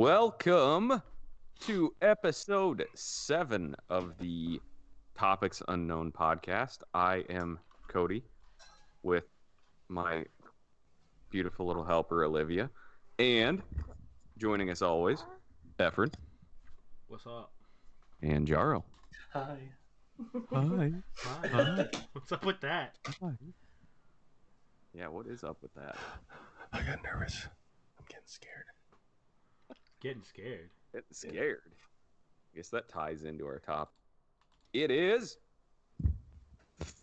Welcome to episode 7 of the Topics Unknown podcast. I am Cody with my beautiful little helper, Olivia. And joining us always, Efren. What's up? And Jaro. Hi. Hi. Hi. What's up with that? Hi. Yeah, what is up with that? I got nervous. I'm getting scared. Getting scared. Getting scared. I guess that ties into our topic. It is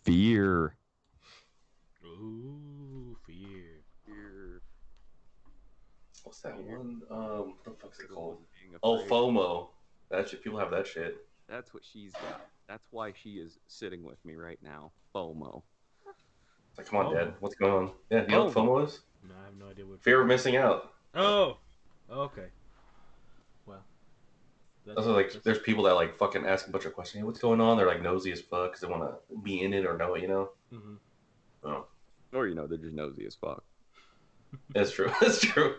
fear. Ooh, fear. Fear. What's that one? What the fuck's it called? Being Oh, afraid. FOMO. That shit. People have that shit. That's what she's got. That's why she is sitting with me right now. FOMO. It's like, come on, FOMO. Dad. What's going on? Yeah, you know what FOMO is? No, I have no idea what. Fear of missing out. Oh, okay. Well, Also, like, there's people that like fucking ask a bunch of questions. Hey, what's going on? They're like nosy as fuck because they want to be in it or know it. You know? Mm-hmm. Oh, Or, they're just nosy as fuck. that's true. That's true.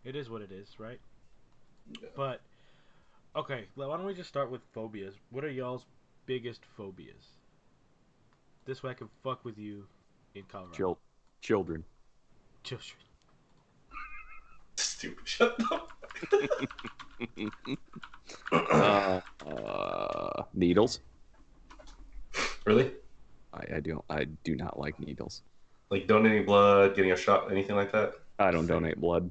It is what it is, right? Yeah. But okay, why don't we just start with phobias? What are y'all's biggest phobias? This way I can fuck with you in Colorado. Children. Children. Stupid. Shut up. Needles. Really? I do not like needles. Like donating blood, getting a shot, anything like that? I don't donate blood.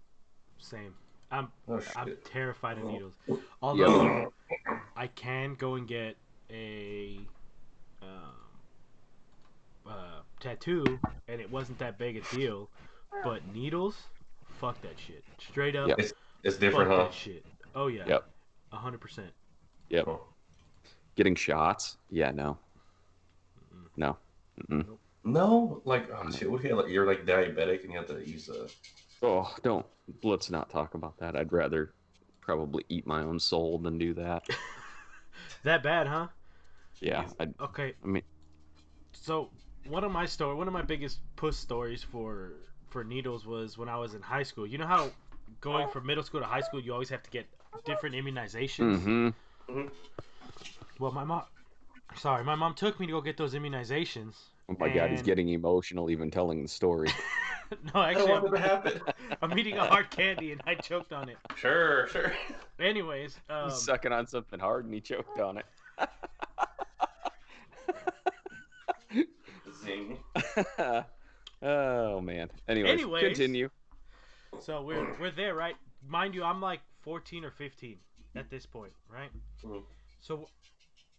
Same. I'm Oh shit. I'm terrified of needles. Although I can go and get a tattoo, and it wasn't that big a deal. But needles, fuck that shit. Straight up, Yep. It's different, fuck huh? that shit. Oh yeah. Yep. 100%. Yep. Oh. Getting shots? Yeah, no. No. Mm-mm. No, like, oh shit. What if you're like diabetic and you have to use a? Oh, don't. Let's not talk about that. I'd rather probably eat my own soul than do that. That bad, huh? Yeah. Okay. I mean, So one of my biggest puss stories for needles was when I was in high school. You know how going from middle school to high school you always have to get different immunizations? mm-hmm. Well, my mom took me to go get those immunizations. Oh my God, he's and- getting emotional even telling the story. No, I don't want actually, that to happen. I'm eating a hard candy and I choked on it. Sure. Anyways, He's sucking on something hard and he choked on it. Zing. Oh man. Anyways, continue. So we're there, right? Mind you, I'm like 14 or 15 at this point, right? Mhm. So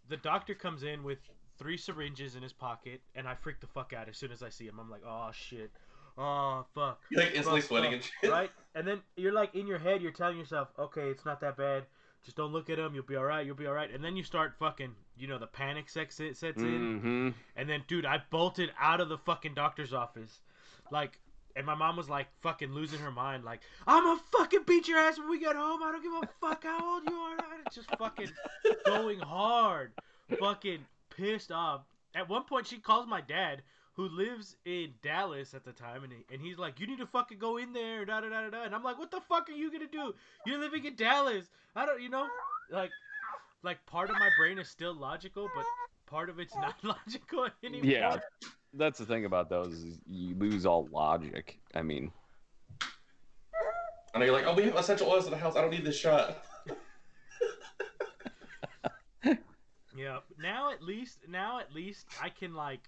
the doctor comes in with 3 syringes in his pocket, and I freak the fuck out as soon as I see him. I'm like, oh shit, oh fuck. You're like instantly Fuck, sweating fuck, and shit. right? And then you're like in your head, you're telling yourself, okay, it's not that bad. Just don't look at him. You'll be all right. You'll be all right. And then you start fucking, the panic sets in. Mm-hmm. And then, dude, I bolted out of the fucking doctor's office, like. And my mom was like fucking losing her mind, like, I'm gonna fucking beat your ass when we get home. I don't give a fuck how old you are. It's just fucking going hard. Fucking pissed off. At one point, she calls my dad, who lives in Dallas at the time, and he's like, you need to fucking go in there, da da da da. And I'm like, what the fuck are you gonna do? You're living in Dallas. I don't, like part of my brain is still logical, but part of it's not logical anymore. Yeah. That's the thing about those is you lose all logic. I mean, I know you're like, oh, we have essential oils in the house. I don't need this shot. Yeah. Now at least I can I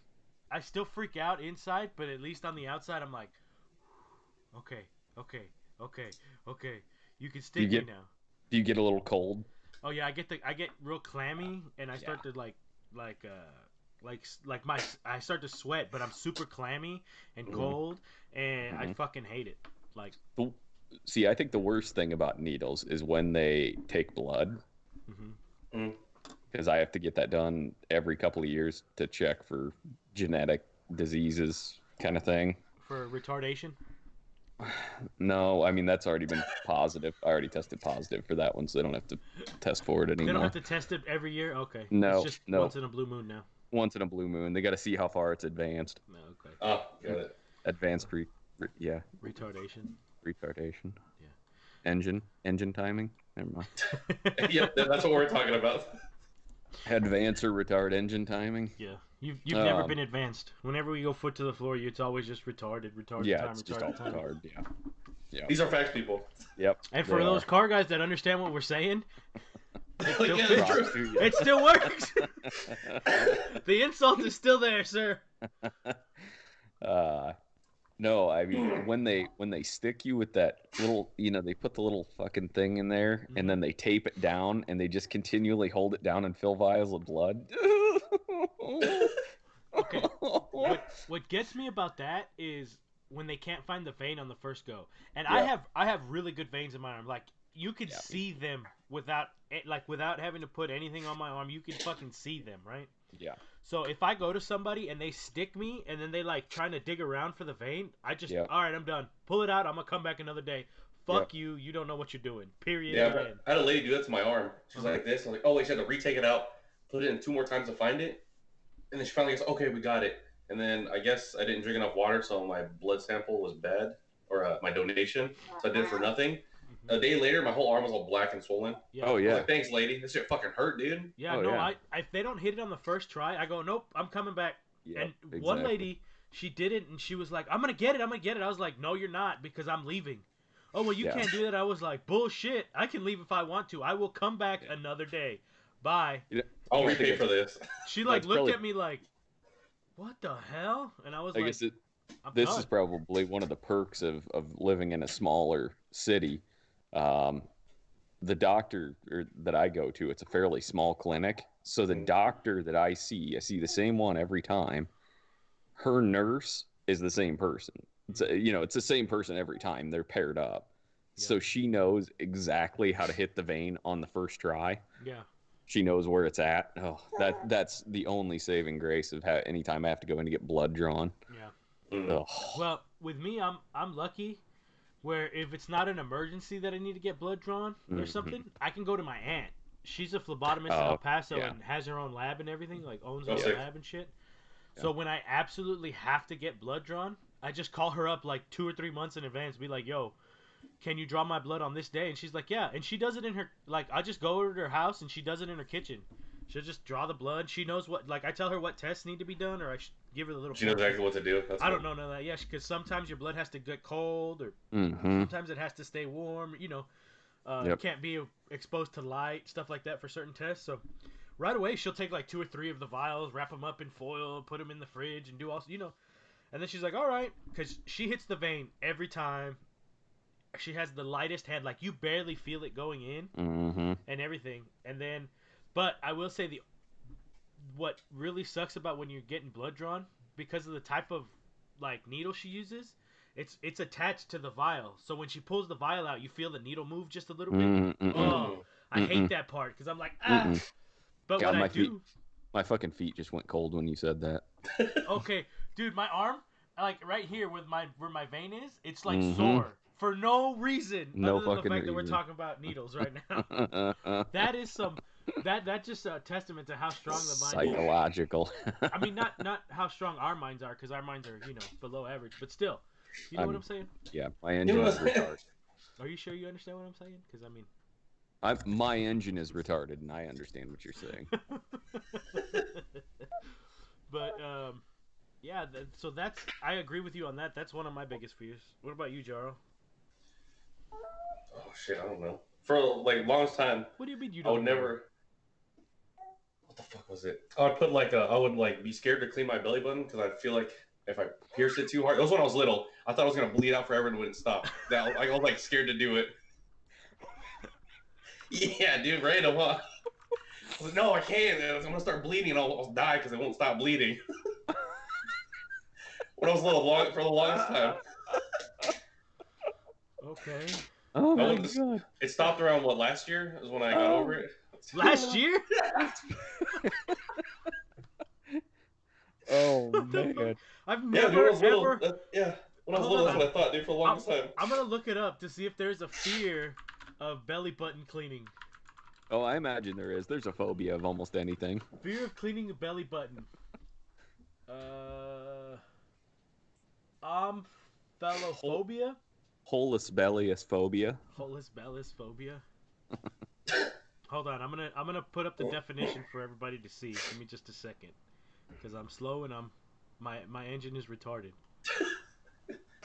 still freak out inside, but at least on the outside I'm like, okay. You can stick me now. do you get a little cold? Oh yeah, I get real clammy, and I start to I start to sweat, but I'm super clammy and cold, and I fucking hate it. Like, See, I think the worst thing about needles is when they take blood. Because I have to get that done every couple of years to check for genetic diseases kind of thing. For retardation? No, I mean, that's already been positive. I already tested positive for that one, so they don't have to test for it anymore. They don't have to test it every year? Okay. No, it's just no. once in a blue moon now. Once in a blue moon. They got to see how far it's advanced. No, okay. Oh, got it. Advanced retardation. Retardation. Retardation. engine timing. Never mind. Yep, that's what we're talking about. Advance or retard engine timing. Yeah, you've never been advanced. Whenever we go foot to the floor, it's always just retarded Yeah, time, it's just all retarded time. retard. Yeah. Yeah. These are facts, people. Yep. And for those car guys that understand what we're saying, Yeah, that's true. it still works. The insult is still there, sir. No, I mean when they stick you with that little, they put the little fucking thing in there and then they tape it down and they just continually hold it down and fill vials of blood. Okay. What gets me about that is when they can't find the vein on the first go. And Yeah. I have really good veins in my arm. Like you could see them without having to put anything on my arm. You can fucking see them, right? Yeah. So if I go to somebody and they stick me and then they like trying to dig around for the vein, I just all right, I'm done. Pull it out. I'm gonna come back another day. Fuck you. You don't know what you're doing. Period. Yeah, I had a lady do that to my arm. She's like this. I'm like, oh wait, she had to retake it out, put it in 2 more times to find it, and then she finally goes, okay, we got it. And then I guess I didn't drink enough water, so my blood sample was bad, or my donation, so I did it for nothing. A day later, my whole arm was all black and swollen. Yeah. Oh yeah. I was like, thanks, lady. This shit fucking hurt, dude. Yeah. If they don't hit it on the first try, I go, nope, I'm coming back. Yep, And exactly. one lady, she did it, and she was like, I'm gonna get it. I was like, no, you're not, because I'm leaving. Oh well, you can't do that. I was like, bullshit. I can leave if I want to. I will come back another day. Bye. I'll repay for this. She like looked at me like, what the hell? And I was like, guess this done. is probably one of the perks of living in a smaller city. The doctor that I go to, it's a fairly small clinic. So the doctor that I see the same one every time. Her nurse is the same person. It's it's the same person every time. They're paired up. Yeah. So she knows exactly how to hit the vein on the first try. Yeah. She knows where it's at. Oh, that's the only saving grace of anytime I have to go in to get blood drawn. Yeah. Ugh. Well, with me, I'm lucky. Where if it's not an emergency that I need to get blood drawn or something, I can go to my aunt. She's a phlebotomist in El Paso and has her own lab and everything, like owns her own lab and shit. Yeah. So when I absolutely have to get blood drawn, I just call her up like 2 or 3 months in advance, be like, yo, can you draw my blood on this day? And she's like, yeah. And she does it in her, like, I just go over to her house and she does it in her kitchen. She'll just draw the blood. She knows what, like, I tell her what tests need to be done, or I give her the little. She knows exactly what to do. I don't know none of that. Yeah, because sometimes your blood has to get cold, or sometimes it has to stay warm. It can't be exposed to light, stuff like that for certain tests. So right away, she'll take like 2 or 3 of the vials, wrap them up in foil, put them in the fridge, and do all, And then she's like, all right, because she hits the vein every time. She has the lightest hand, like you barely feel it going in and everything. And then, but I will say what really sucks about when you're getting blood drawn, because of the type of like needle she uses, it's attached to the vial. So when she pulls the vial out, you feel the needle move just a little bit. I hate that part because I'm like, But God, what I do, my fucking feet just went cold when you said that. Okay, dude, my arm, like right here where my vein is, it's like sore. For no reason, no other than fucking the fact that we're reason. talking about needles right now. That is that's just a testament to how strong the mind is. Psychological. I mean, not how strong our minds are, because our minds are below average, but still, you know what I'm saying? Yeah, my engine is retarded. Are you sure you understand what I'm saying? Because I mean, my engine is retarded, and I understand what you're saying. But yeah, so I agree with you on that. That's one of my biggest fears. What about you, Jaro? Oh shit, I don't know. For like longest time, What do you mean you I don't? would never. What the fuck was it? I would put I would like be scared to clean my belly button because I feel like if I pierced it too hard, it was when I was little. I thought I was gonna bleed out forever and it wouldn't stop. I was like scared to do it. Yeah, dude, right? I was like, no, I can't. I'm gonna start bleeding and I'll die because it won't stop bleeding. When I was little, for the longest time. Okay. Oh my god! It stopped around last year is when I got over it. Last year? Oh man! I've Yeah, never when I was little, ever. when I was little, that's what I thought, dude, for the longest time. I'm gonna look it up to see if there's a fear of belly button cleaning. Oh, I imagine there is. There's a phobia of almost anything. Fear of cleaning a belly button. Omphalophobia? Holus bellius phobia. Holus bellis phobia. Hold on, I'm gonna put up the definition for everybody to see. Give me just a second, because I'm slow and my engine is retarded.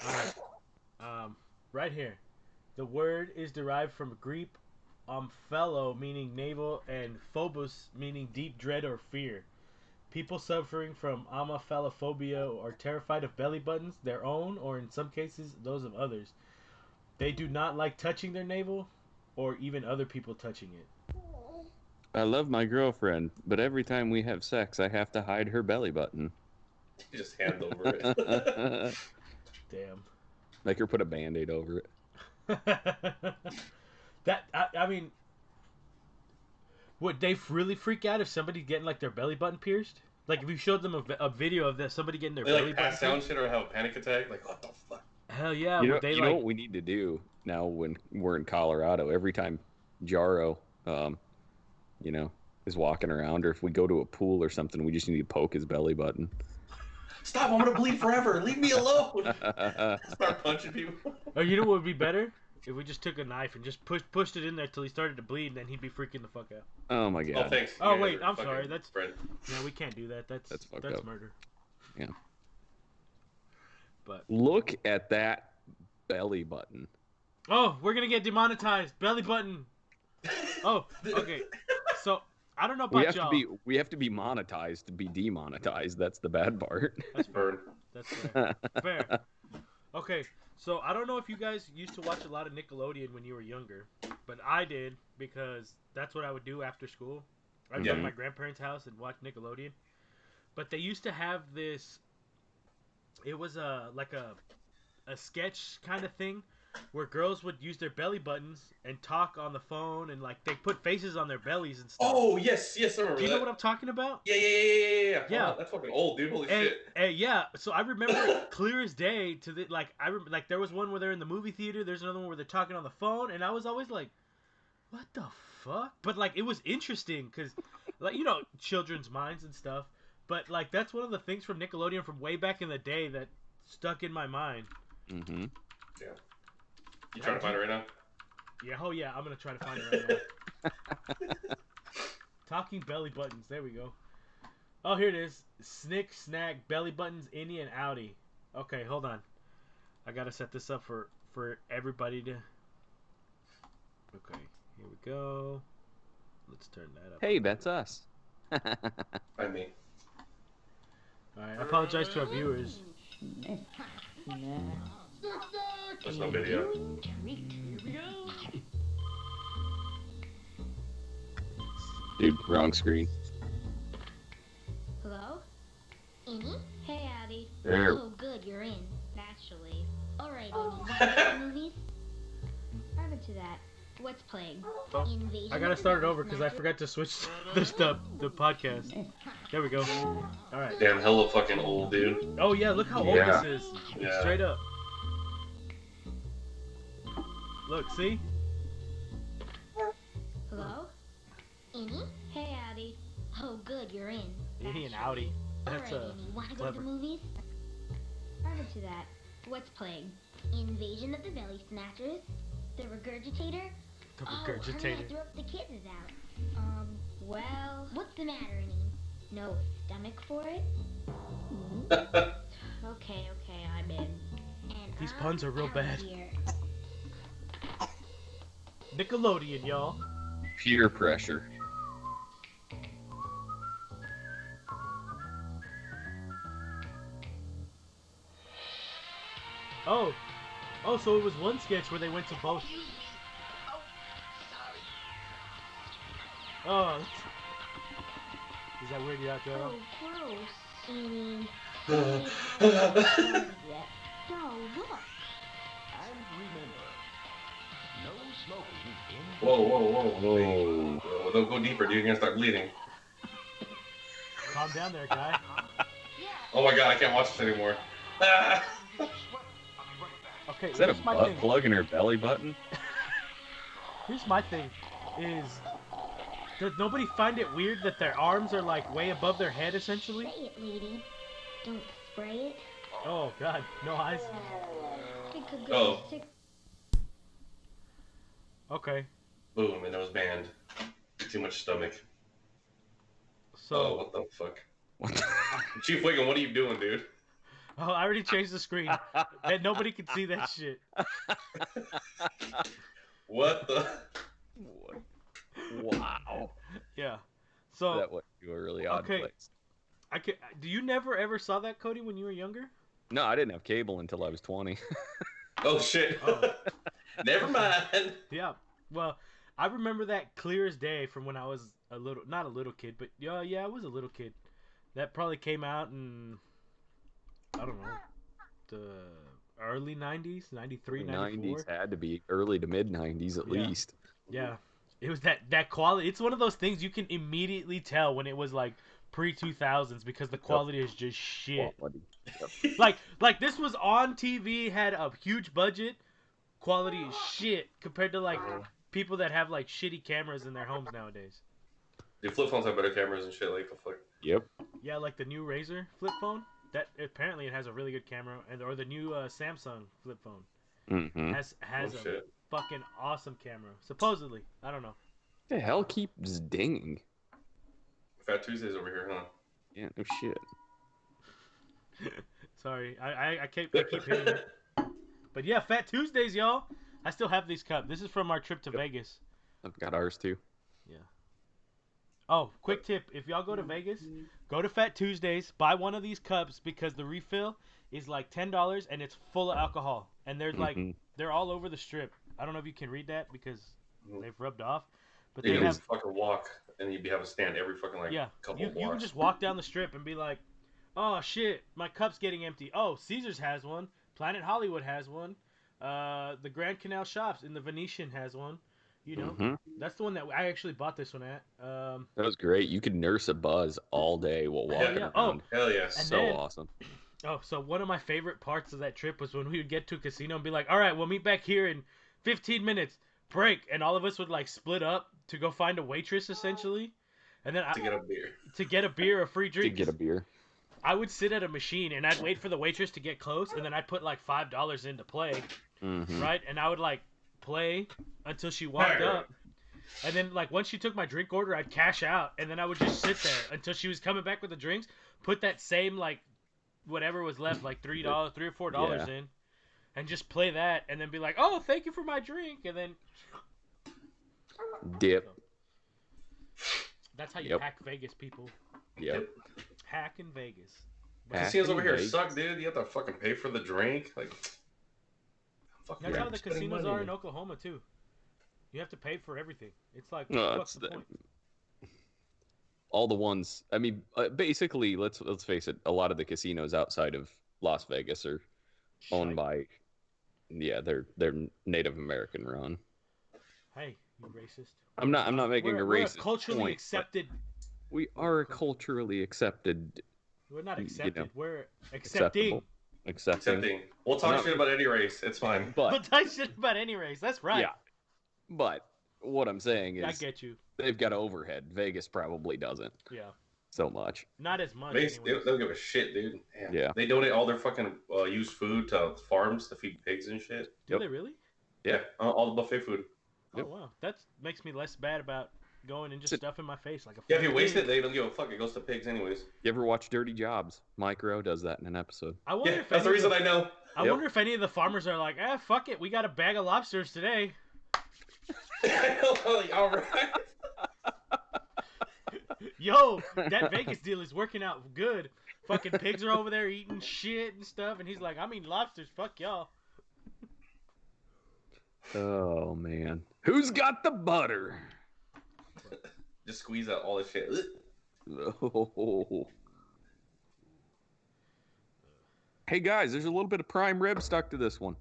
All right, right here. The word is derived from Greek omphello, meaning navel, and phobos, meaning deep dread or fear. People suffering from omphallophobia are terrified of belly buttons, their own, or in some cases, those of others. They do not like touching their navel, or even other people touching it. I love my girlfriend, but every time we have sex, I have to hide her belly button. You just hand over it. Damn. Make her put a Band-Aid over it. I mean, would they really freak out if somebody's getting like their belly button pierced? Like if you showed them a video of that somebody getting their They belly like button pass out and pierced? shit or have a panic attack. Like what the fuck? Hell yeah! You Would they know like? what we need to do now when we're in Colorado? Every time Jaro, is walking around, or if we go to a pool or something, we just need to poke his belly button. Stop! I'm gonna bleed forever. Leave me alone. Start punching people. Oh, you know what would be better? If we just took a knife and just pushed it in there till he started to bleed, and then he'd be freaking the fuck out. Oh my god. Oh thanks. Oh You wait, guys are I'm sorry. fucking That's friend. no, we can't do that. That's fucked up. murder. Yeah. But Look at that belly button. oh, we're gonna get demonetized. Belly button. Oh, okay. So I don't know about y'all. We have to be monetized to be demonetized. That's the bad part. That's fair. Burn. That's fair. Fair. Okay, so I don't know if you guys used to watch a lot of Nickelodeon when you were younger, but I did because that's what I would do after school. I'd go to my grandparents' house and watch Nickelodeon. But they used to have this. It was like a sketch kind of thing where girls would use their belly buttons and talk on the phone and like they put faces on their bellies and stuff. Oh yes, I remember Do you know that. what I'm talking about? Yeah. Yeah. Oh, that's fucking old, dude. Holy shit. Yeah, so I remember it clear as day to the like like there was one where they're in the movie theater, there's another one where they're talking on the phone, and I was always like, what the fuck? But like it was interesting cuz like children's minds and stuff, but like that's one of the things from Nickelodeon from way back in the day that stuck in my mind. Mhm. Yeah. You trying to find it right now? Yeah, oh yeah, I'm going to try to find it right now. Talking belly buttons. There we go. Oh, here it is. Snick, snack, belly buttons, innie, and outie. Okay, hold on. I gotta set this up for everybody to. Okay, here we go. Let's turn that up. Hey, that's us. I mean. Alright, I apologize to our viewers. There's no video. Dude, wrong screen. Hello? Innie? Hey, Addy. There. Oh, good, you're in. Naturally. Alright, Innie, want to go to movies? I'm into that. What's playing? Invasion I gotta of the start it Body over because I Snatchers? forgot to switch the podcast. There we go. Alright. Damn, hella fucking old, dude. Oh yeah, look how old Yeah. this is. Yeah. Straight up. Look, see? Hello? Innie? Hey, Addy. Oh, good, you're in. Innie and outie. That's Alright, Innie, want to go to clever. the movies? I'm into that. What's playing? Invasion of the Belly Snatchers? The Regurgitator? The Oh, how did I regurgitator. throw up the kisses out? Well, what's the matter, Innie? No stomach for it? Okay, I'm in. And These I'm puns are real out bad. here. Nickelodeon, y'all. Peer pressure. Oh, so it was one sketch where they went to both. Oh, is that weird, out, Joe? Oh, gross. Innie. No, look. Whoa. Don't go deeper, dude. You're gonna start bleeding. Calm down there, guy. Oh my god, I can't watch this anymore. Ah. Okay, Is that a here's my butt thing. plug in her belly button? Here's my thing. Does nobody find it weird that their arms are like way above their head, essentially? Say it, lady. Don't spray it. Oh God, no eyes. It could Oh. go sick. Okay. Boom, and it was banned. Too much stomach. So. Oh, what the fuck? What the- Chief Wiggum, what are you doing, dude? Oh, I already changed the screen. And nobody can see that shit. What the? What? Wow. Yeah. So. That went to a really odd Okay. place. Do you never ever saw that, Cody, when you were younger? No, I didn't have cable until I was 20. Oh shit. Oh. Never mind. Yeah. Well, I remember that clear as day from when I was not a little kid, but yeah, I was a little kid. That probably came out in, I don't know, the early 90s, 93, 94. 90s had to be early to mid 90s at Yeah. least. Yeah. It was that quality. It's one of those things you can immediately tell when it was like pre-2000s because the quality is just shit. Quality. Like this was on TV, had a huge budget. Quality is shit compared to like people that have like shitty cameras in their homes nowadays. Dude, flip phones have better cameras and shit. Like the fuck. Yep. Yeah, like the new Razer flip phone. That apparently it has a really good camera, or the new Samsung flip phone Mm-hmm. has Oh, a shit. fucking awesome camera. Supposedly, I don't know. The hell keeps dinging? Fat Tuesdays over here, huh? Yeah, no shit. Sorry, I keep hitting it. But yeah, Fat Tuesdays, y'all. I still have these cups. This is from our trip to Vegas. I've got ours too. Oh, quick tip. If y'all go to Vegas, go to Fat Tuesdays, buy one of these cups because the refill is like $10 and it's full of alcohol. And they're like, they're all over the strip. I don't know if you can read that because they've rubbed off. But You they can have, fucking walk and you'd have a stand every fucking like couple you of blocks. can just walk down the strip and be like, oh shit, my cup's getting empty. Oh, Caesars has one. Planet Hollywood has one. The Grand Canal Shops in the Venetian has one. You know, that's the one that I actually bought this one at. That was great. You could nurse a buzz all day while walking yeah. around. Hell yes. So awesome. Oh, so one of my favorite parts of that trip was when we would get to a casino and be like, all right, we'll meet back here in 15 minutes, break. And all of us would like split up to go find a waitress essentially. And then To get a beer. To get a beer or free drink. To get a beer. I would sit at a machine and I'd wait for the waitress to get close and then I'd put like $5 in to play. Right? And I would like play until she walked up. And then, like, once she took my drink order, I'd cash out. And then I would just sit there until she was coming back with the drinks. Put that same, like, whatever was left, like $3 or $4 in. And just play that. And then be like, oh, thank you for my drink. And then... Dip. So, that's how you hack Vegas, people. Yep. Hack in Vegas. Casinos over here suck, dude. You have to fucking pay for the drink. Like... That's how the casinos are in Oklahoma, too. You have to pay for everything. It's like, what's the point? All the ones. I mean, basically, let's face it. A lot of the casinos outside of Las Vegas are owned by, they're Native American run. Hey, you racist. I'm not making a racist we're culturally point, accepted. We are culturally accepted. We're not accepted. You know, we're accepting. Accepting. We'll talk shit about any race. It's fine. We'll talk shit about any race. That's right. Yeah. But what I'm saying is, I get you. They've got overhead. Vegas probably doesn't. Yeah. So much. Not as much. They don't give a shit, dude. Damn. Yeah. They donate all their fucking used food to farms to feed pigs and shit. Do they really? Yeah. All the buffet food. Oh wow, that makes me less bad about going and just stuffing my face like a. Yeah, if you waste it, they don't give a fuck. It goes to pigs anyways. You ever watch Dirty Jobs? Micro does that in an episode. I wonder if that's the reason I know. I wonder if any of the farmers are like, fuck it, we got a bag of lobsters today. All right. Yo, that Vegas deal is working out good. Fucking pigs are over there eating shit and stuff, and he's like, I mean lobsters, fuck y'all. Oh man, who's got the butter? Just squeeze out all the shit. Oh. Hey guys, there's a little bit of prime rib stuck to this one.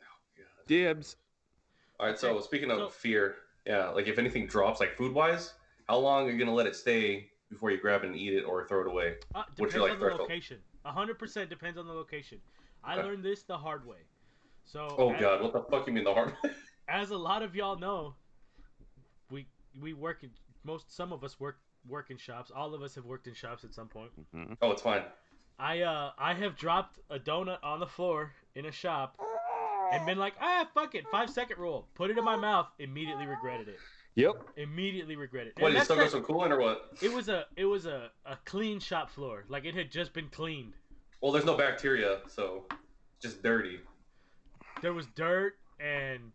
Oh, God. Dibs. All right, so speaking of fear, like if anything drops, like food-wise, how long are you gonna let it stay before you grab it and eat it or throw it away? Depends on the location. 100% depends on the location. I learned this the hard way. So. Oh God, what the fuck you mean the hard way? As a lot of y'all know, we work in some of us work in shops. All of us have worked in shops at some point. Mm-hmm. Oh, it's fine. I have dropped a donut on the floor in a shop, and been like, fuck it, 5-second rule. Put it in my mouth, immediately regretted it. Yep. Immediately regretted it. What, And you that's still got not- some coolant or what? It was a clean shop floor. Like it had just been cleaned. Well, there's no bacteria, so it's just dirty. There was dirt and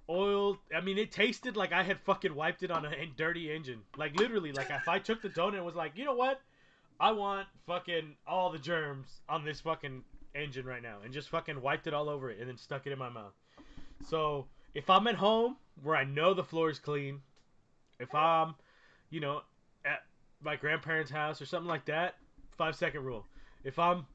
oil. I mean, it tasted like I had fucking wiped it on a dirty engine. Like literally, like if I took the donut and was like, you know what? I want fucking all the germs on this fucking engine right now, and just fucking wiped it all over it and then stuck it in my mouth. So if I'm at home where I know the floor is clean, if I'm, at my grandparents' house or something like that, 5-second rule. If I'm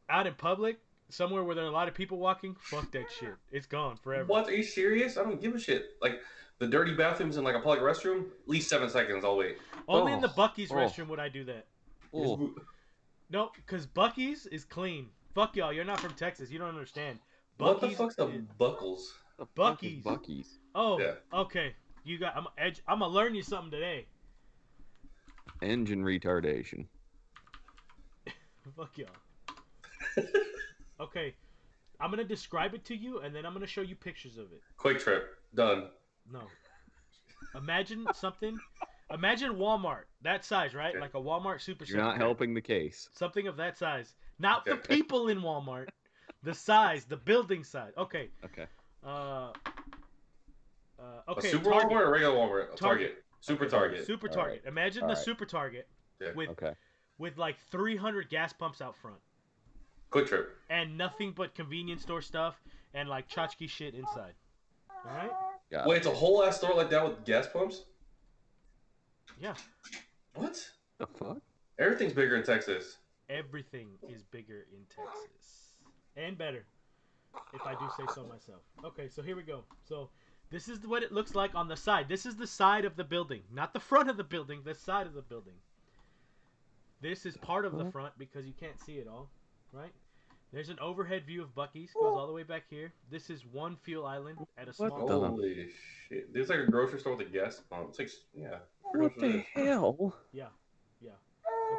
out in public, somewhere where there are a lot of people walking, fuck that shit. It's gone forever. What? Are you serious? I don't give a shit. Like, the dirty bathrooms in, like, a public restroom, at least 7 seconds, I'll wait. Only in the Buc-ee's restroom would I do that. Oh. No, because Buc-ee's is clean. Fuck y'all, you're not from Texas. You don't understand. What the Buc-ee's fuck's the is- buckles? The fuck is Buc-ee's. Buc-ee's. Oh, Yeah. okay. I'm gonna learn you something today. Engine retardation. Fuck y'all. Okay, I'm gonna describe it to you, and then I'm gonna show you pictures of it. Quick Trip. Done. No. Imagine something. Imagine Walmart. That size, right? Okay. Like a Walmart Super You're not Center. helping the case. Something of that size. Not the Okay. people in Walmart. The size. The building size. Okay. Okay. Okay. A Super Target. Walmart or a regular Walmart? A Target. Target. Super Okay, Target. Super All Target. Imagine All the right. Super Target Yeah. with Okay. like 300 gas pumps out front. Quick Trip. And nothing but convenience store stuff and like tchotchke shit inside. Alright? Got Wait, it. it's a whole ass store like that with gas pumps? Yeah. What? The fuck? Everything's bigger in Texas. Everything is bigger in Texas. And better. If I do say so myself. Okay, so here we go. So this is what it looks like on the side. This is the side of the building. Not the front of the building, the side of the building. This is part of the front because you can't see it all. Right? There's an overhead view of Buc-ee's. Goes all the way back here. This is one fuel island at a small... What the- Holy shit. There's like a grocery store with a gas pump. It's like, yeah. What the hell?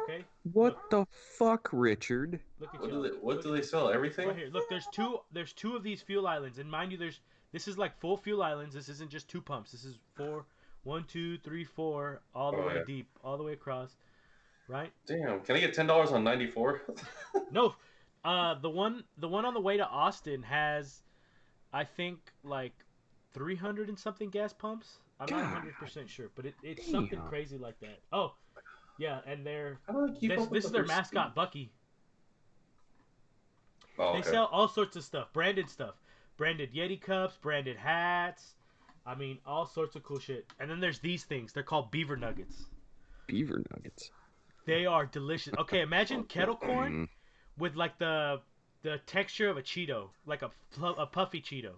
Okay? What the fuck, Richard? Look at What you. do they sell? Everything? Right here. Look, there's two of these fuel islands, and mind you, this is like full fuel islands. This isn't just 2 pumps. This is 4, 1, 2, 3, 4, all the Oh, way yeah. deep, all the way across, right? Damn. Can I get $10 on 94? No, the one on the way to Austin has, I think, like 300 and something gas pumps. I'm not 100% sure, but it's something Damn. crazy like that. Oh, yeah, and How do I keep up with this is the their receipt? mascot, Bucky. Oh, They okay. sell all sorts of stuff, branded stuff, branded Yeti cups, branded hats. I mean, all sorts of cool shit. And then there's these things. They're called beaver nuggets. Beaver nuggets. They are delicious. Okay, imagine kettle corn Mm. with like the texture of a Cheeto, like a puffy Cheeto,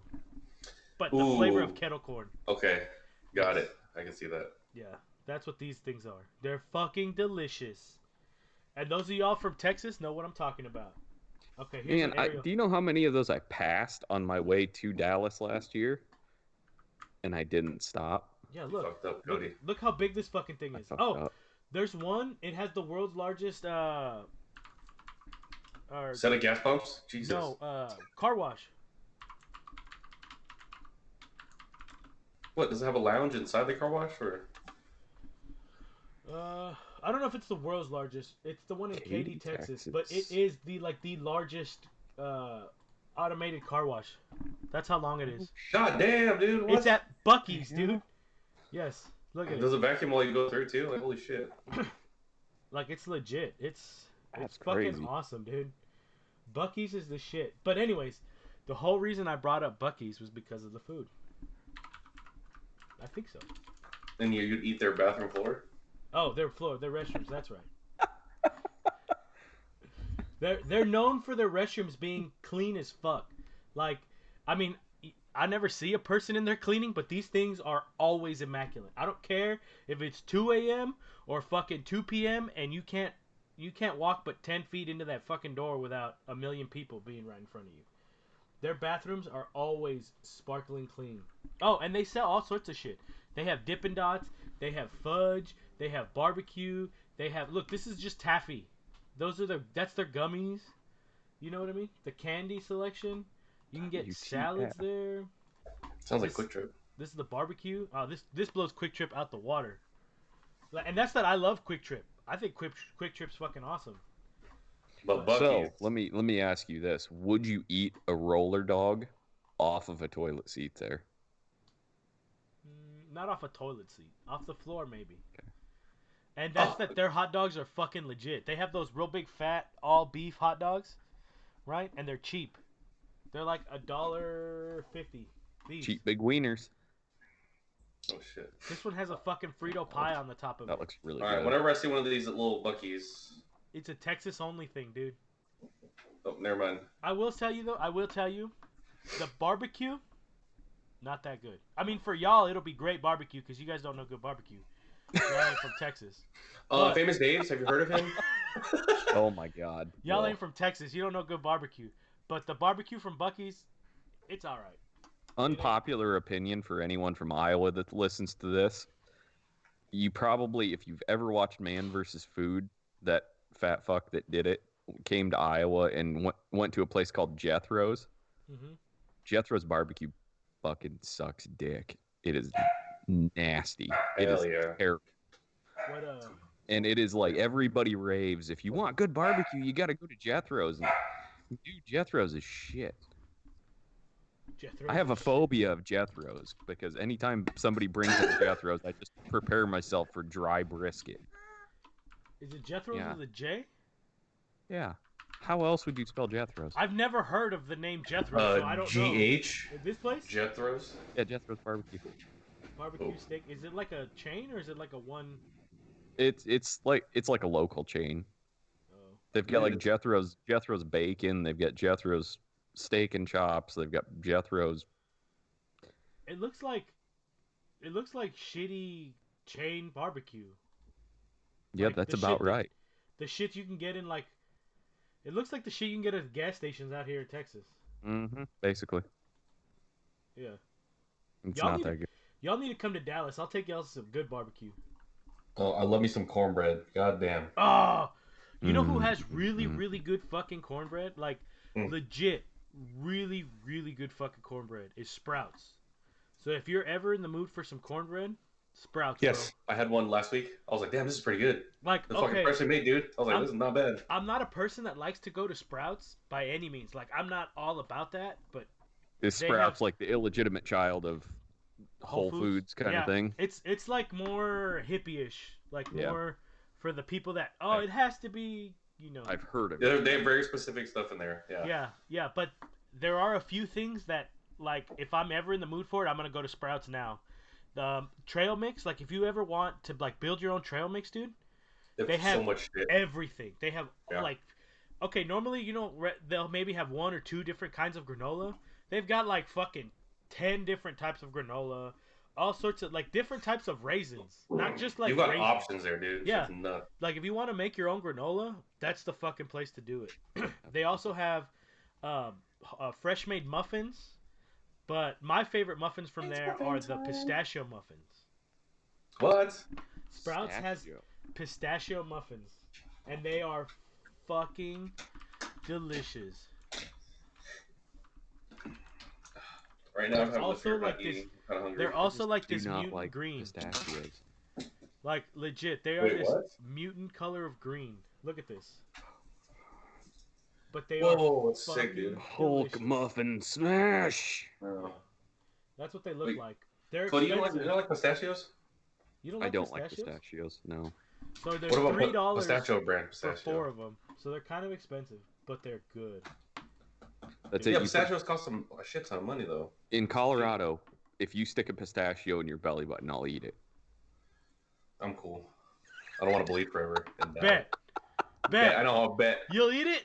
but the flavor of Ooh. kettle corn. Okay. Got it. I can see that. Yeah, that's what these things are. They're fucking delicious. And those of y'all from Texas know what I'm talking about. Okay, here's Man, an aerial. do you know how many of those I passed on my way to Dallas last year? And I didn't stop. Yeah, You look. fucked up, Cody. Look how big this fucking thing I is. fucked Oh, up. there's one. It has the world's largest or Set of gas pumps? Jesus. no, car wash. What, does it have a lounge inside the car wash? Or I don't know if it's the world's largest. It's the one in Katy, Katy, Texas, Texas. but it is the largest automated car wash. That's how long it is. God damn, dude. What? It's at Buc-ee's, Yeah. dude. Yes, look at Does it. it vacuum while you go through too? Like, holy shit. Like it's legit. It's That's fucking crazy. awesome, dude. Buc-ee's is the shit. But anyways, the whole reason I brought up Buc-ee's was because of the food. I think so. And you'd eat their bathroom floor? Oh, their restrooms. That's right. They're known for their restrooms being clean as fuck. Like, I mean, I never see a person in there cleaning, but these things are always immaculate. I don't care if it's 2 a.m. or fucking 2 p.m. and you can't walk but 10 feet into that fucking door without a million people being right in front of you. Their bathrooms are always sparkling clean. Oh, and they sell all sorts of shit. They have Dippin' Dots. They have fudge. They have barbecue. They have, look, this is just taffy. That's their gummies. You know what I mean? The candy selection. You can get salads there. Sounds like Quick Trip. This is the barbecue. Oh, this blows Quick Trip out the water. And that's that I love Quick Trip. I think Quick Trip's fucking awesome. But Buc-ee's. So let me ask you this: would you eat a roller dog off of a toilet seat there? Not off a toilet seat. Off the floor, maybe. Okay. And that's that their hot dogs are fucking legit. They have those real big fat all beef hot dogs, right? And they're cheap. They're like $1.50. These. Cheap big wieners. Oh shit. This one has a fucking Frito pie on the top of it. That looks really All good. right, whenever I see one of these little Buc-ee's. It's a Texas only thing, dude. Oh, never mind. I will tell you though. The barbecue, not that good. I mean, for y'all, it'll be great barbecue because you guys don't know good barbecue. Y'all ain't from Texas. Famous Dave's. Have you heard of him? Oh my god. Y'all ain't from Texas. You don't know good barbecue. But the barbecue from Buc-ee's, it's all right. Unpopular opinion for anyone from Iowa that listens to this. You probably, if you've ever watched Man vs. Food, that fat fuck that did it came to Iowa and went to a place called Jethro's. Mm-hmm. Jethro's barbecue fucking sucks dick. It is nasty. It Hell is yeah. terrible. What And it is like everybody raves. If you want good barbecue, you got to go to Jethro's. And, dude, Jethro's is shit. Jethro's I have a phobia of Jethro's because anytime somebody brings up Jethro's, I just prepare myself for dry brisket. Is it Jethro's Yeah. with a J? Yeah. How else would you spell Jethro's? I've never heard of the name Jethro, so I don't G-H. know. This place? Jethro's. Yeah, Jethro's barbecue. Barbecue steak. Is it like a chain or is it like a one? It's like a local chain. Oh. They've got like Jethro's bacon. They've got Jethro's steak and chops. They've got Jethro's. It looks like shitty chain barbecue. Yeah, Like that's the about shit that- right. The shit you can get in like, it looks like the shit you can get at gas stations out here in Texas. Mm-hmm. Basically, Yeah. it's Y'all not need that good. Y'all need to come to Dallas. I'll take y'all to some good barbecue. Oh, I love me some cornbread. God damn. Oh, you know who Mm, has really, mm. really good fucking cornbread? Like, Mm. legit, really, really good fucking cornbread is Sprouts. So if you're ever in the mood for some cornbread, Sprouts, Yes, I had one last week. I was like, damn, this is pretty good. bro. Like, It's fucking freshly made, dude. I was like, this is not bad. I'm not a person that likes to go to Sprouts by any means. Like, I'm not all about that, but Is they Sprouts have- like the illegitimate child of Whole Foods kind Yeah, of thing? It's like more hippie-ish, like Yeah. more for the people that it has to be, you know. I've heard of Yeah, it. they have very specific stuff in there. Yeah. Yeah, but there are a few things that, like, if I'm ever in the mood for it, I'm gonna go to Sprouts now. The trail mix, like, if you ever want to like build your own trail mix, dude, they have so much shit. everything. They have Yeah. like, okay, normally they'll maybe have one or two different kinds of granola. They've got like fucking 10 different types of granola, all sorts of like different types of raisins, not just like You've got raisins. options there, dude. Yeah. It's nuts. Like, if you want to make your own granola, that's the fucking place to do it. They also have fresh made muffins, but my favorite muffins from there are the pistachio muffins. What? Sprouts has pistachio muffins, and they are fucking delicious. Right now, I'm There's having also, a fear like, about this- eating. I'm kind of hungry. They're also like Do this not mutant like green. pistachios. Like, legit, they are Wait, this what? mutant color of green. Look at this. But they Whoa, are it's sick, dude. delicious. muffin smash. Oh. That's what they look Wait, like. They're So do you expensive. don't like pistachios? You don't I like don't like pistachios? pistachios. No. So there's What about $3 pistachio brand for pistachio? 4 of them. So they're kind of expensive, but they're good. That's Yeah, it. Yeah, You pistachios cost a shit ton of money though. in Colorado, if you stick a pistachio in your belly button, I'll eat it. I'm cool. I don't want to bleed forever. And die. Bet. Bet. I know. I'll bet. You'll eat it?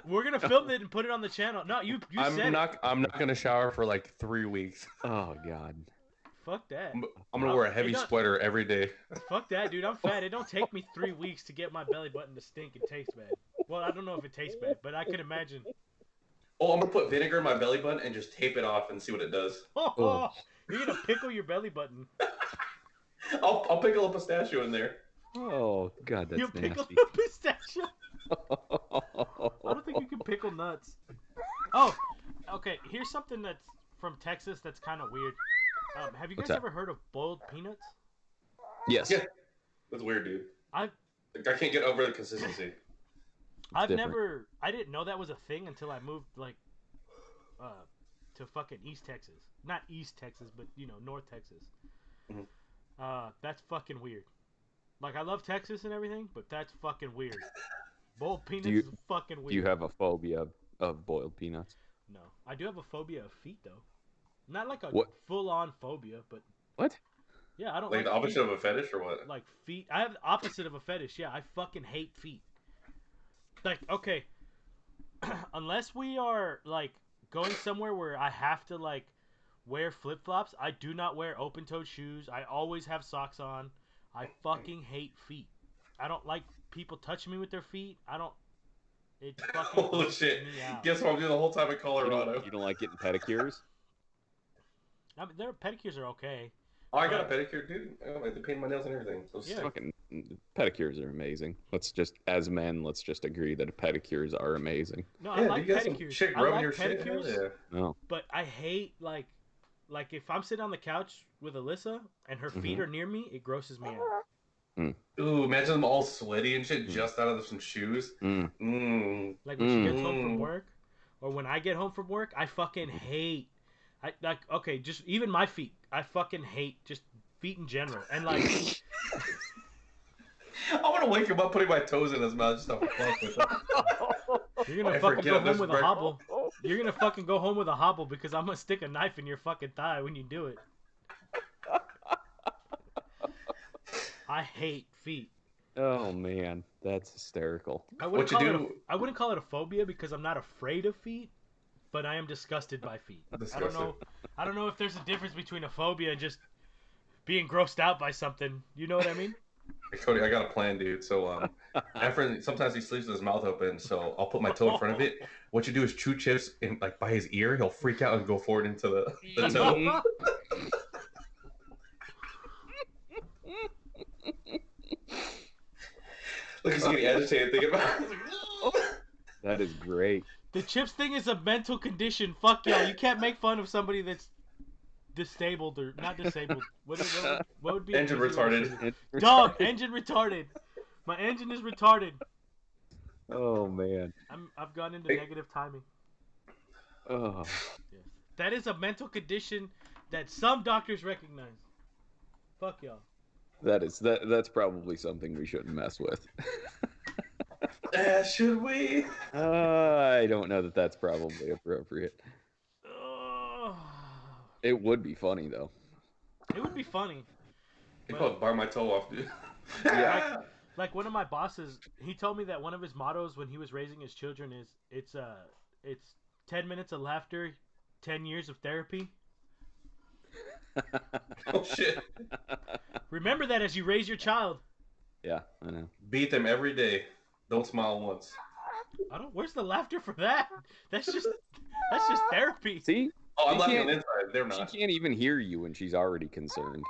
We're going to film it and put it on the channel. No, you I'm said not gonna shower for like 3 weeks. Oh God. it. Fuck that. I'm gonna wear a heavy It don't- sweater every day. Fuck that, dude. I'm fat. It don't take me 3 weeks to get my belly button to stink and taste bad. Well, I don't know if it tastes bad, but I could imagine. Oh, I'm gonna put vinegar in my belly button and just tape it off and see what it does. Oh, you're going to pickle your belly button. I'll pickle a pistachio in there. Oh God, that's You pickle nasty. a pistachio? I don't think you can pickle nuts. Oh, Okay, here's something that's from Texas that's kind of weird. Have you What's guys that? ever heard of boiled peanuts? Yes. Yeah. That's weird, dude. I've I can't get over the consistency. Different. I didn't know that was a thing until I moved like to fucking East Texas. Not East Texas, but North Texas. Mhm. That's fucking weird. Like I love Texas and everything, but that's fucking weird. Boiled peanuts you- is fucking weird. Do you have a phobia of boiled peanuts? No, I do have a phobia of feet though. Not like a What? full-on phobia, but What? yeah, I don't Like like the opposite feet. of a fetish or what? Like feet. I have the opposite of a fetish. Yeah, I fucking hate feet. Like, okay, unless we are like going somewhere where I have to like wear flip-flops, I do not wear open-toed shoes. I always have socks on. I fucking hate feet. I don't like people touching me with their feet. I don't. It fucking Oh grosses shit! me out. Guess what I'm doing the whole time in You Colorado? don't like getting pedicures? I mean, their pedicures are okay. Oh, I got a pedicure, dude. I got, like, they painted my nails and everything. So Yeah. sick. Fucking pedicures are amazing. As men, let's just agree that pedicures are amazing. No, I Yeah, like you got some pedicures. chick I rubbing like your shit. Hell pedicures, yeah. No. but I hate like if I'm sitting on the couch with Alyssa and her feet Mhm. are near me, it grosses me out. Ooh, imagine them all sweaty and shit Mm. just out of some shoes. Mm. Mmm. Like when she gets home Mm. from work, or when I get home from work, I fucking hate. I like okay, just even my feet. I fucking hate just feet in general, and like I want to wake him up putting my toes in his mouth just to fuck with him. you're gonna I fucking forget go if home there's with a breakfast. hobble. You're gonna fucking go home with a hobble because I'm gonna stick a knife in your fucking thigh when you do it. I hate feet. Oh man, that's hysterical. I wouldn't What you call it do- I wouldn't call it a phobia because I'm not afraid of feet, but I am disgusted by feet. Disgusted. I don't know if there's a difference between a phobia and just being grossed out by something. You know what I mean? Hey, Cody, I got a plan, dude. So, Efren, sometimes he sleeps with his mouth open, so I'll put my toe in front of it. What you do is chew chips in, like, by his ear. He'll freak out and go forward into the toe. Look, he's getting agitated thinking about it. That is great. The chips thing is a mental condition. Fuck y'all. You can't make fun of somebody that's disabled or not disabled. What would be Engine easy way to retarded. say it? Dumb. Engine retarded. My engine is retarded. Oh man. I've gone into Hey. negative timing. Oh. Yes. That is a mental condition that some doctors recognize. Fuck y'all. That's probably something we shouldn't mess with. Should we? I don't know that that's probably appropriate. Ugh. It would be funny though. It would be funny. He probably bar my toe off, dude. Yeah. Like one of my bosses, he told me that one of his mottos when he was raising his children is it's 10 minutes of laughter, 10 years of therapy. Oh shit! Remember that as you raise your child. Yeah, I know. Beat them every day. Don't smile once. Where's the laughter for that? That's just therapy. See? Oh, I'm She laughing can't- on the inside. They're She not. can't even hear you and she's already concerned.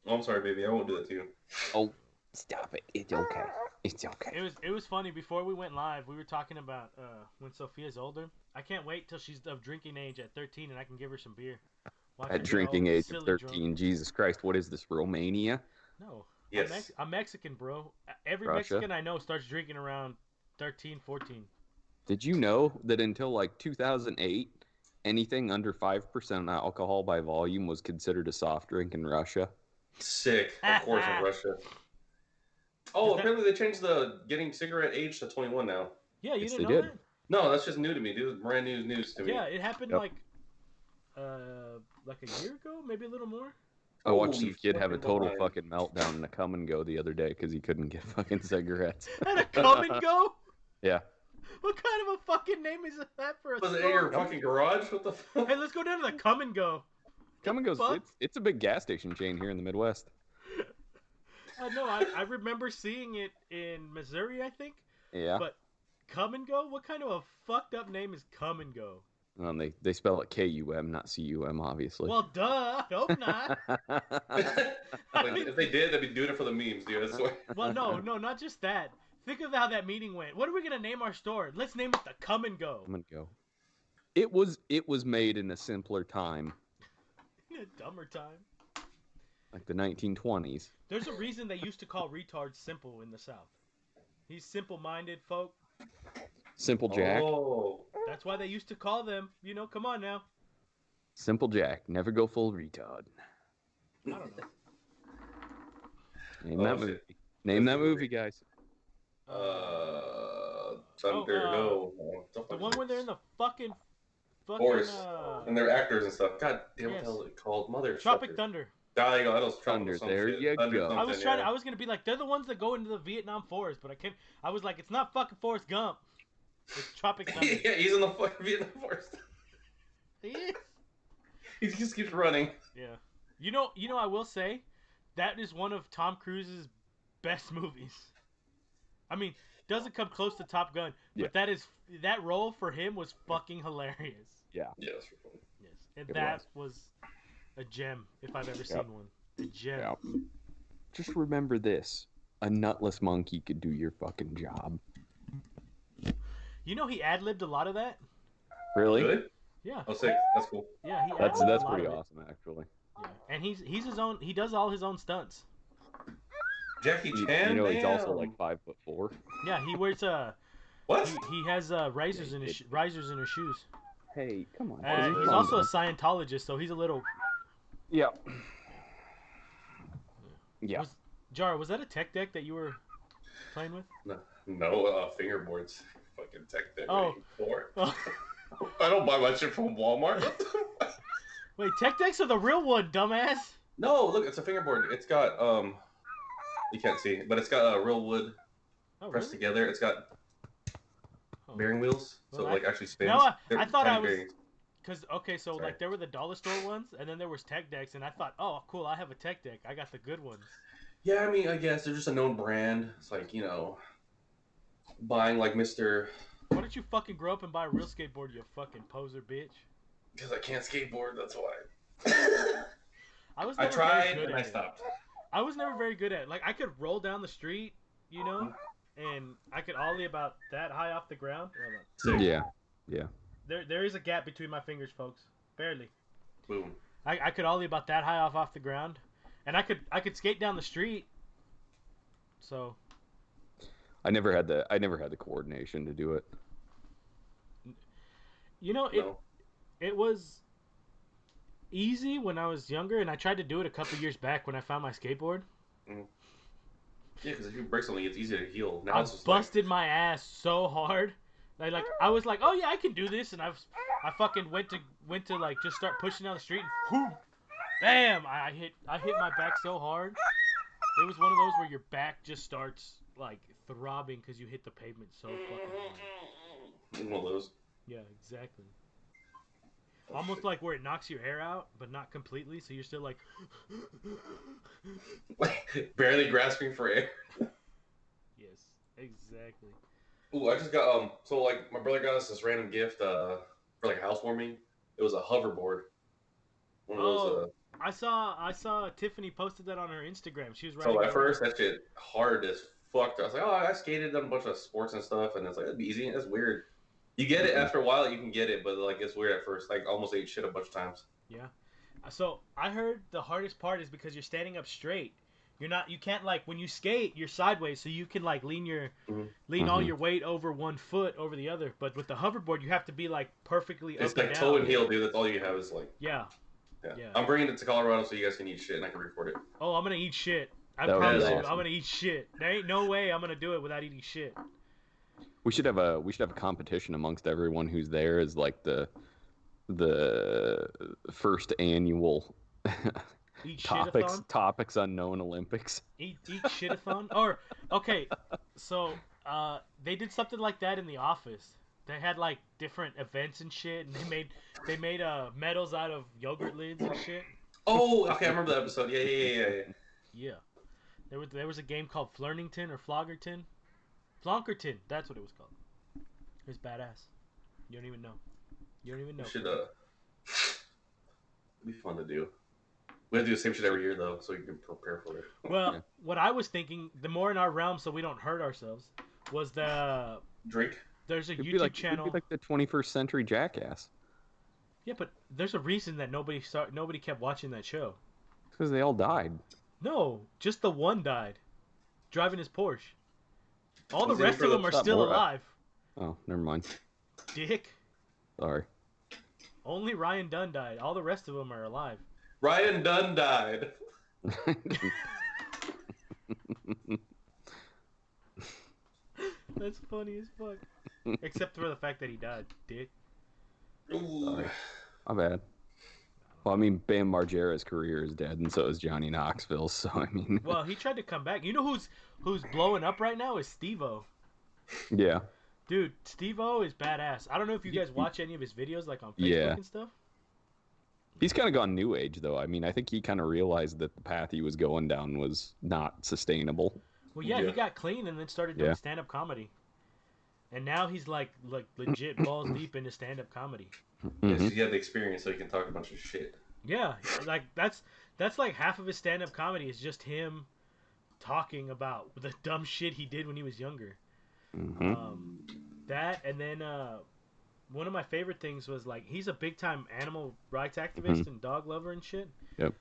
Oh, I'm sorry, baby. I won't do that to you. Oh, stop it. It's okay. It's okay. It was funny before we went live. We were talking about when Sophia's older. I can't wait till she's of drinking age at 13 and I can give her some beer. Watch her At get drinking all age of silly 13, drunk. Jesus Christ, what is this, Romania? No. Yes. I'm Mexican, bro. Every Russia. Mexican I know starts drinking around 13, 14. Did you know that until like 2008, anything under 5% alcohol by volume was considered a soft drink in Russia? Sick. Of course, in Russia. Oh, Is that- apparently they changed the getting cigarette age to 21 now. Yeah, you Yes, didn't they know did. that? No, that's just new to me, dude. Brand new news to me. Yeah, it happened Yep. like a year ago, maybe a little more. I watched Holy some kid have a fucking total behind. fucking meltdown in a come and go the other day because he couldn't get fucking cigarettes. And a come and go? Yeah. What kind of a fucking name is that for a Was it in store? your fucking garage? What the fuck? Hey, let's go down to the come and go. Come and goes. Fuck. It's a big gas station chain here in the Midwest. No, I remember seeing it in Missouri, I think. Yeah. But come and go? What kind of a fucked up name is come and go? They spell it K-U-M, not C-U-M, obviously. Well, duh. I hope not. Like, if they did, they'd be doing it for the memes, dude. I swear. Well, no, not just that. Think of how that meeting went. What are we gonna name our store? Let's name it the Come and Go. Come and go. It was made in a simpler time, In a dumber time. like the 1920s. There's a reason they used to call retards simple in the South. He's simple-minded, folk. Simple Jack. Oh. That's why they used to call them, come on now. Simple Jack, never go full retard. I don't know. Name Oh, that shit. movie. Name that movie, guys. Thunder, no. The one where they're in the fucking Forest. And they're actors and stuff. God damn, what Yes. the hell is it called? Mother Tropic Thunder. Ah, you go. That was Thunder, some there shit. you Thunder go. I was something, I was gonna be like, they're the ones that go into the Vietnam forest, but I was like, it's not fucking Forrest Gump. It's Tropic Thunder. Yeah, he's in the fucking Vietnam Forest. He is. He just keeps running. Yeah. You know, I will say, that is one of Tom Cruise's best movies. I mean, doesn't come close to Top Gun, but Yeah. that role for him was fucking hilarious. Yeah. Yeah, that's for fun. Yes, and It that was a gem if I've ever seen one. A gem. Yeah. Just remember this: a nutless monkey could do your fucking job. You know, he ad-libbed a lot of that. Really? Good? Yeah. Oh, sick. That's cool. Yeah, he That's ad-libbed a lot pretty of it. awesome, actually. Yeah. And he's his own. He does all his own stunts. Jackie Chan. You know, he's also damn. like 5'4". Yeah, he wears What? he has risers in his shoes. Hey, come on. And he's also a Scientologist, so he's a little. Yeah. Yeah. Jar, was that a tech deck that you were playing with? No, fingerboards. Fucking tech deck. Oh. Oh. I don't buy my shit from Walmart. Wait, tech decks are the real one, dumbass. No, look, it's a fingerboard. It's got you can't see, but it's got real wood Oh, pressed really? together. It's got Oh. bearing wheels, so Well, it like actually spins. No, They're I thought tiny I was. bearings. Cause okay, so Sorry. like there were the dollar store ones, and then there was tech decks, and I thought, oh, cool, I have a tech deck. I got the good ones. Yeah, I mean, I guess they're just a known brand. It's like, buying like Mr. Why don't you fucking grow up and buy a real skateboard, you fucking poser bitch? Because I can't skateboard, that's why. I was I never tried very good and at I it. stopped. I was never very good at it. Like I could roll down the street, and I could ollie about that high off the ground. Hold on. Yeah. Yeah. There is a gap between my fingers, folks. Barely. Boom. I could ollie about that high off the ground, and I could skate down the street. So I never had the coordination to do it. No. it was easy when I was younger, and I tried to do it a couple years back when I found my skateboard. Yeah, because if you break something, it's easy to heal. Now I it's just busted my ass so hard. Like I was like, oh yeah, I can do this, and I fucking went to like just start pushing down the street, and whoom, bam! I hit my back so hard. It was one of those where your back just starts like throbbing because you hit the pavement so fucking hard. one of those. Yeah, exactly. Almost like where it knocks your air out, but not completely, so you're still like. Barely grasping for air. Yes, exactly. Ooh, I just got so like my brother got us this random gift for like housewarming. It was a hoverboard. One of those. I saw Tiffany posted that on her Instagram. She was So riding. at first that shit hard as fuck. I was like, oh, I skated, done a bunch of sports and stuff, and it's like it'd be easy. It's weird. You get it after a while, you can get it, but like it's weird at first. Like almost ate shit a bunch of times. Yeah. So I heard the hardest part is because you're standing up straight. You can't like when you skate, you're sideways, so you can like lean all your weight over one foot over the other. But with the hoverboard, you have to be like perfectly It's up like and toe down. and heel, dude. That's all you have is like. Yeah. Yeah. I'm bringing it to Colorado so you guys can eat shit and I can record it. Oh, I'm gonna eat shit. I That would be promise you, awesome. I'm gonna eat shit. There ain't no way I'm gonna do it without eating shit. We should have a competition amongst everyone who's there as like the first annual Eat shitathon. topics unknown Olympics. Eat shitathon. Or okay, so they did something like that in The Office. They had like different events and shit, and they made medals out of yogurt lids and shit. Oh, okay, I remember that episode. Yeah. Yeah. There was a game called Flirtington or Flonkerton. That's what it was called. It was badass. You don't even know. We should it'd be fun to do. We have to do the same shit every year though, so you can prepare for it. Well, what I was thinking, the more in our realm, so we don't hurt ourselves, was Drink. there's a It'd YouTube be like, channel. It'd be like the 21st century jackass. Yeah, but there's a reason that nobody kept watching that show. Because they all died. No, just the one died, driving his Porsche. All the Was it rest for of the- them are Stop still more- alive. Oh, never mind. Dick. Sorry. Only Ryan Dunn died. All the rest of them are alive. Ryan Dunn died. That's funny as fuck. Except for the fact that he died, dick. Ooh. Sorry. My bad. Well, I mean, Bam Margera's career is dead, and so is Johnny Knoxville's. So I mean, Well, he tried to come back. You know who's blowing up right now is Steve-O. yeah, Dude, Steve-O is badass. I don't know if you guys watch any of his videos, like on Facebook Yeah. and stuff. he's kind of gone new age though. I mean, I think he kind of realized that the path he was going down was not sustainable. Well, yeah, Yeah. he got clean and then started doing Yeah. stand-up comedy. And now he's like legit balls deep into stand-up comedy. Yes, Mhm. he had the experience, so he can talk a bunch of shit. Yeah, like that's like half of his stand-up comedy is just him talking about the dumb shit he did when he was younger. Mhm. That and then one of my favorite things was like he's a big time animal rights activist and dog lover and shit. Yep.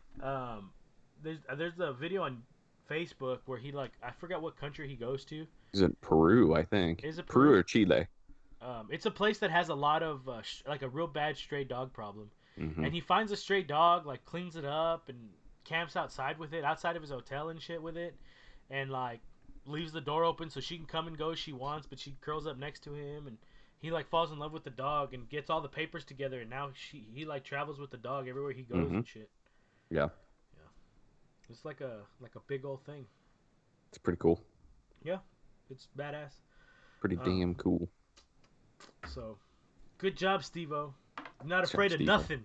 There's a video on Facebook where he like I forgot what country he goes to. He's in Peru, I think. Is it Peru Peru? or Chile? It's a place that has a lot of like a real bad stray dog problem. Mhm. And he finds a stray dog, like cleans it up and camps outside with it, outside of his hotel and shit with it, and like leaves the door open so she can come and go as she wants, but she curls up next to him and he like falls in love with the dog and gets all the papers together and now he like travels with the dog everywhere he goes and shit. Yeah, It's like a big old thing. it's pretty cool. It's badass. Pretty damn cool. So, good job, Steve-O. Not Good job, afraid of Steve-O. nothing,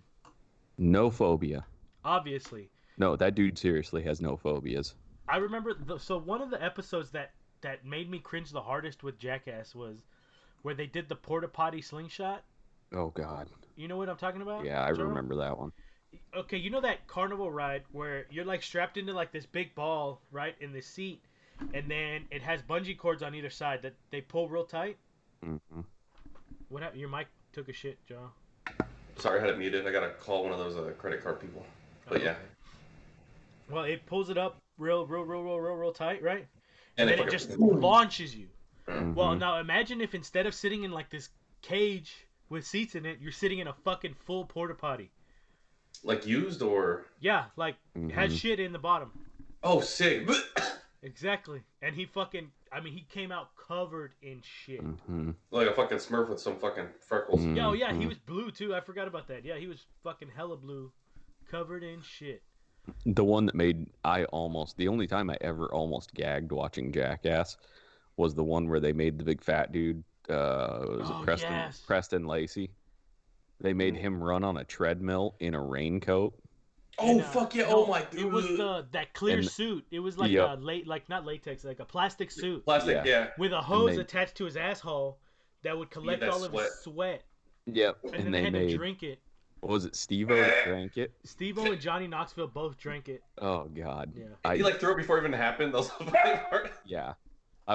No phobia. obviously. No, that dude seriously has no phobias. I remember, so one of the episodes that made me cringe the hardest with Jackass was where they did the porta potty slingshot. Oh God. You know what I'm talking about? Yeah, I Joe? remember that one. Okay, you know that carnival ride where you're like strapped into like this big ball, right, in the seat, and then it has bungee cords on either side that they pull real tight? Mhm. What happened? Your mic took a shit, Joe. Sorry, I had it muted. I gotta call one of those credit card people. But yeah. Well, it pulls it up real tight, right? And then they it fucking- just launches you. Well, Mhm. now imagine if instead of sitting in like this cage with seats in it, you're sitting in a fucking full porta potty. like used or Yeah, like it has Mhm. shit in the bottom. oh sick. Exactly. And he fucking, I mean, he came out covered in shit. Mhm. Like a fucking Smurf with some fucking freckles. Mhm. Yeah, oh yeah, he was blue too. I forgot about that. Yeah, he was fucking hella blue, covered in shit. The one that made the only time I ever almost gagged watching Jackass was the one where they made the big fat dude. Was Oh, it Preston? yes. Preston Lacey. They made him run on a treadmill in a raincoat. Oh And, fuck yeah! no, Oh my. It was that clear And- suit. It was like Yep. like not latex, like a plastic suit plastic. Yeah. Yeah. with a hose they- attached to his asshole that would collect that all of his sweat, Yep. and, And, then they had to made drink it. what was it? Steve-O that drank it. Steve-O and Johnny Knoxville both drank it. Oh God. Yeah. He like threw it before it even happened. That was the funny part. Yeah. I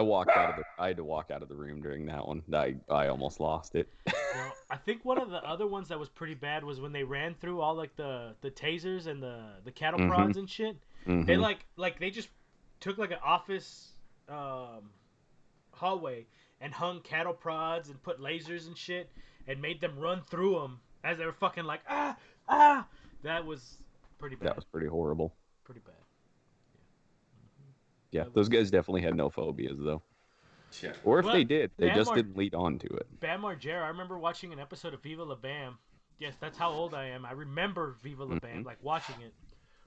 had to walk out of the room during that one. I almost lost it. Well, I think one of the other ones that was pretty bad was when they ran through all like the tasers and the cattle Mhm. prods and shit. They Mhm. like they just took like an office hallway and hung cattle prods and put lasers and shit and made them run through them as they were fucking like ah. That was pretty bad. That was pretty horrible. Pretty bad. Yeah, those guys definitely had no phobias though. Yeah. Or if Well, they did, they Bam just Mar- didn't lead on to it. Bam Margera, I remember watching an episode of Viva La Bam. Yes, that's how old I am. I remember Viva La Bam, like watching it.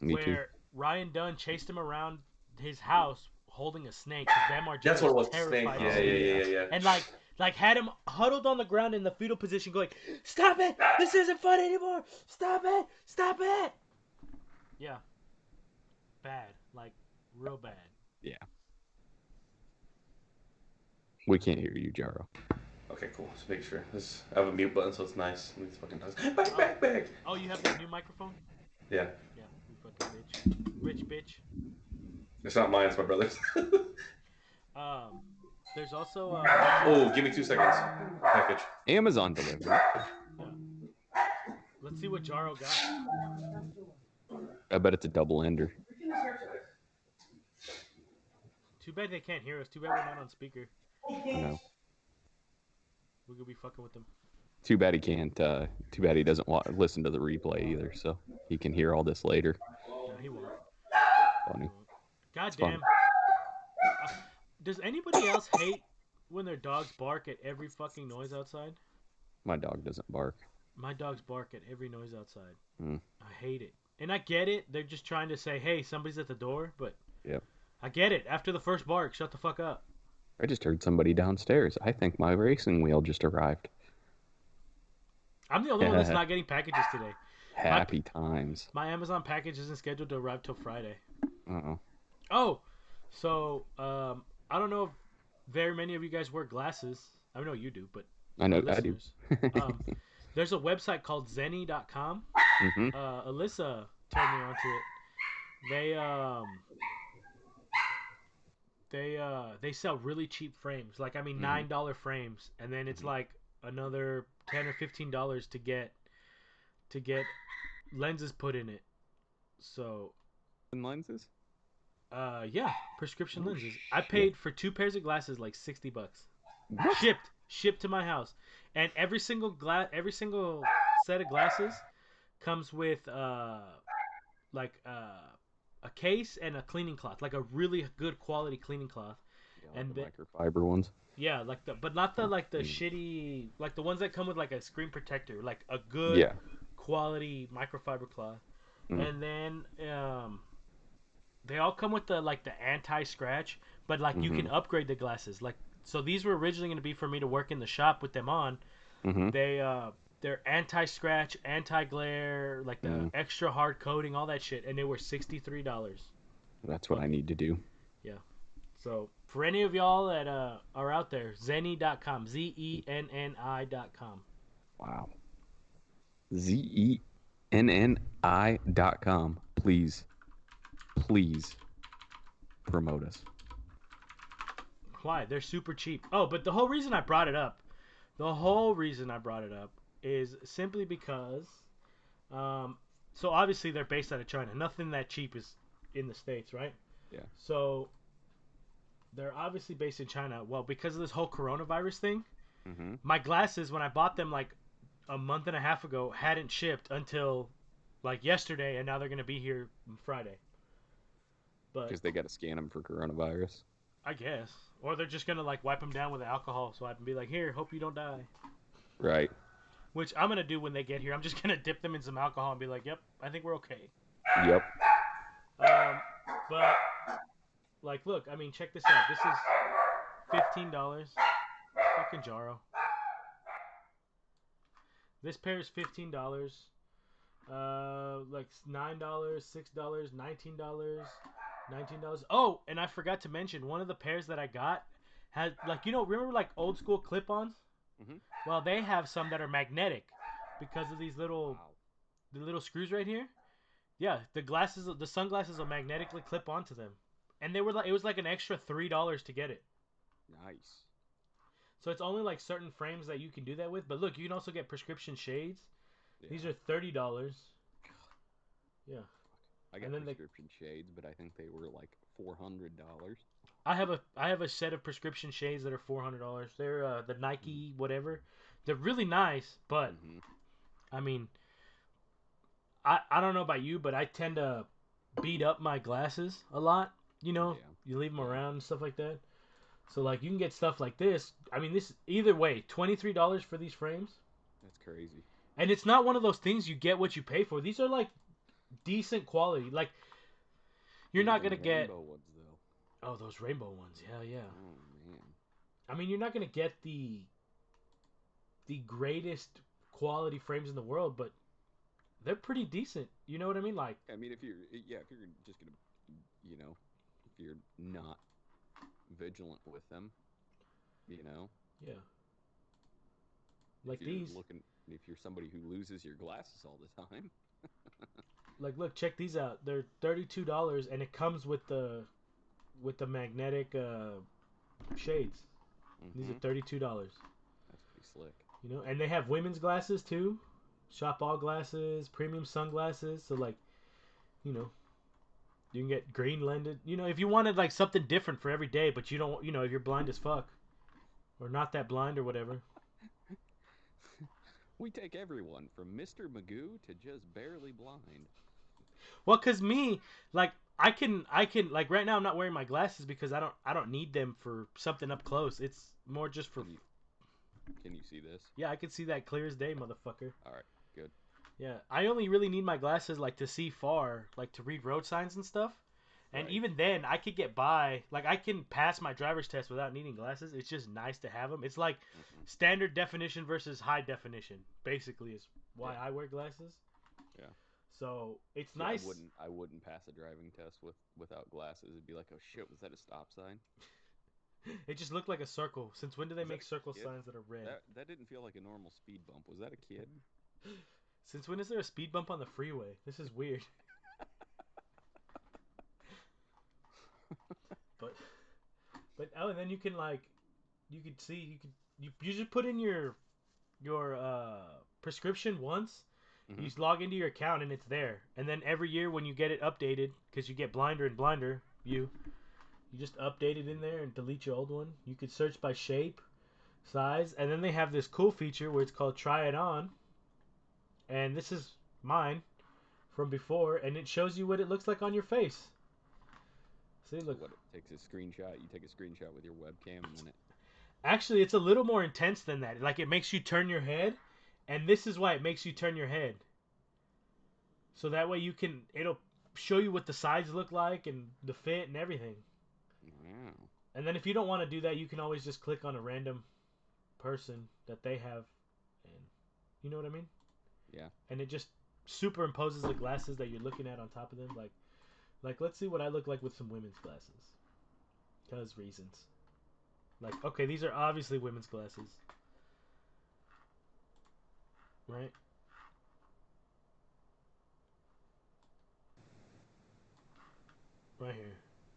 Me where too. Ryan Dunn chased him around his house holding a snake. 'Cause Bam Margera That's what it was. terrified Snake. of Yeah, snakes. yeah. And like had him huddled on the ground in the fetal position going, "Stop it! This isn't fun anymore! Stop it! Stop it!" Yeah. Bad. Like real bad. We can't hear you, Jaro. Okay, cool. Just make sure. I have a mute button, so it's nice. These fucking dogs. Back. Oh, you have the new microphone? Yeah. Yeah, you fucking bitch. Rich bitch. It's not mine. It's my brother's. There's also Oh, give me 2 seconds. Package. Amazon delivery. let's Let's see what Jaro got. I bet it's a double ender. Too bad they can't hear us. Too bad we're not on speaker. I know. We could be fucking with them. Too bad he can't. Too bad he doesn't listen to the replay either, so he can hear all this later. No, he won't. Funny. God It's fun. damn. Does anybody else hate when their dogs bark at every fucking noise outside? My dog doesn't bark. My dogs bark at every noise outside. Mm. I hate it. And I get it. They're just trying to say, hey, somebody's at the door. But Yep. I get it. After the first bark, shut the fuck up. I just heard somebody downstairs. I think my racing wheel just arrived. I'm the only one that's not getting packages today. Happy times. My Amazon package isn't scheduled to arrive till Friday. Uh-oh. Oh, so I don't know if very many of you guys wear glasses. I know you do, but I know I do. There's a website called Zenny.com. Mm-hmm. Alyssa turned me onto it. They sell really cheap frames. Like, I mean, $9 frames, and then it's like another $10 or $15 to get lenses put in it. So, lenses? yeah, prescription lenses. I paid for 2 pairs of glasses like $60. What? Shipped to my house, and every single set of glasses comes with like a case and a cleaning cloth, like a really good quality cleaning cloth. Yeah, and the microfiber ones. Yeah, but not the shitty, like the ones that come with like a screen protector, like a good quality microfiber cloth. And then they all come with the anti-scratch, but like you can upgrade the glasses. Like, so these were originally going to be for me to work in the shop with them on. They're anti-scratch, anti-glare, like the extra hard coating, all that shit, and they were $63. That's what I need to do. Yeah. So for any of y'all that are out there, Zenni.com, Zenni.com. Wow. Zenni.com. Please promote us. Why? They're super cheap. Oh, but the whole reason I brought it up is simply because, so obviously they're based out of China. Nothing that cheap is in the States, right? Yeah. So they're obviously based in China. Well, because of this whole coronavirus thing, my glasses, when I bought them like a month and a half ago, hadn't shipped until like yesterday, and now they're going to be here Friday. Because they got to scan them for coronavirus. I guess. Or they're just going to like wipe them down with alcohol so I can be like, here, hope you don't die. Right. Which I'm going to do when they get here. I'm just going to dip them in some alcohol and be like, yep, I think we're okay. Yep. But, like, look, I mean, check this out. This is $15. Fucking Jaro. This pair is $15. Like $9, $6, $19. Oh, and I forgot to mention, one of the pairs that I got had, like, remember like old school clip-ons? Well, they have some that are magnetic because of these little screws right here. Yeah, the sunglasses will magnetically clip onto them, and it was like an extra $3 to get it. Nice. So it's only like certain frames that you can do that with. But look, you can also get prescription shades. Yeah. These are $30. Yeah. I got prescription shades, but I think they were like $400. I have a set of prescription shades that are $400. They're the Nike whatever. They're really nice, but I mean, I don't know about you, but I tend to beat up my glasses a lot. You leave them around and stuff like that. So like you can get stuff like this. I mean, this either way, $23 for these frames. That's crazy. And it's not one of those things you get what you pay for. These are like decent quality. Like you're not gonna get ones, though. Oh, those rainbow ones. Yeah. Oh man. I mean, you're not gonna get the greatest quality frames in the world, but they're pretty decent. You know what I mean? Like, I mean, if you're just gonna, if you're not vigilant with them, Yeah. Like these. If you're somebody who loses your glasses all the time. Like, look, check these out. They're $32, and it comes with the magnetic shades. These are $32. That's pretty slick. And they have women's glasses too. Shop all glasses, premium sunglasses. So like, you know, you can get green lended. You know, if you wanted like something different for every day, but you don't, you know, if you're blind as fuck or not that blind or whatever. We take everyone from Mr. Magoo to just barely blind. Well, cause me, like, I can, like, right now I'm not wearing my glasses because I don't need them for something up close. It's more just for. Can you see this? Yeah, I can see that clear as day, motherfucker. All right, good. Yeah, I only really need my glasses like to see far, like to read road signs and stuff. And Right. even then, I could get by. Like, I can pass my driver's test without needing glasses. It's just nice to have them. It's like standard definition versus high definition. Basically, is why I wear glasses. Yeah. So it's See, nice. I wouldn't pass a driving test without glasses. It'd be like, oh shit, was that a stop sign? It just looked like a circle. Since when do they Was that make a circle kid? signs that are red? That didn't feel like a normal speed bump. Was that a kid? Since when is there a speed bump on the freeway? This is weird. But oh, and then you can like, you could see you just put in your prescription once. Mhm. You just log into your account and it's there. And then every year when you get it updated, because you get blinder and blinder, you just update it in there and delete your old one. You could search by shape, size, and then they have this cool feature where it's called Try It On. And this is mine from before, and it shows you what it looks like on your face. See, look. So what, it takes a screenshot. You take a screenshot with your webcam, and then it. Actually, it's a little more intense than that. Like, it makes you turn your head, and this is why it makes you turn your head. So that way it'll show you what the sides look like and the fit and everything. Wow. And then if you don't want to do that, you can always just click on a random person that they have, and you know what I mean? Yeah. And it just superimposes the glasses that you're looking at on top of them. Like let's see what I look like with some women's glasses. Because reasons. Like, okay, these are obviously women's glasses. Right? Right here.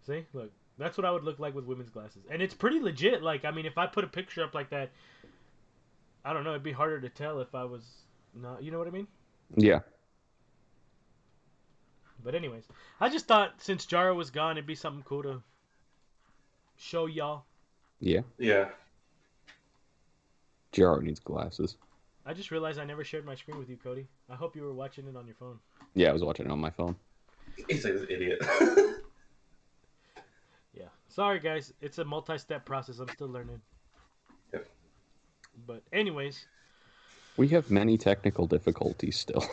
See? Look. That's what I would look like with women's glasses. And it's pretty legit. Like, I mean, if I put a picture up like that, I don't know, it'd be harder to tell if I was not, you know what I mean? Yeah. But anyways, I just thought since Jara was gone, it'd be something cool to show y'all. Yeah. Yeah. Jaro needs glasses. I just realized I never shared my screen with you, Cody. I hope you were watching it on your phone. Yeah, I was watching it on my phone. He's like this idiot. Yeah. Sorry, guys. It's a multi-step process. I'm still learning. Yep. But anyways. We have many technical difficulties still.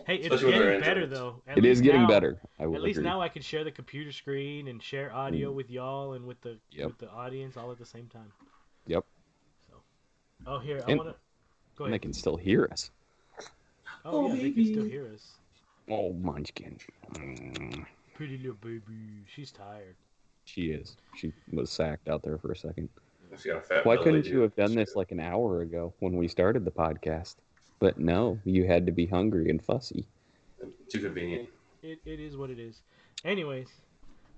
Hey, it's Especially with our getting better, interns. though. It is getting better. I will At least agree. now I can share the computer screen and share audio with y'all and with the audience all at the same time. Yep. So, oh, here, I And- want to... Go And they ahead. can still hear us. Oh, yeah, they can still hear us. Oh, Munchkin. Pretty little baby. She's tired. She is. She was sacked out there for a second. She got a fat Why belly, couldn't dude. you have done this like an hour ago when we started the podcast? But no, you had to be hungry and fussy. Too convenient. It is what it is. Anyways,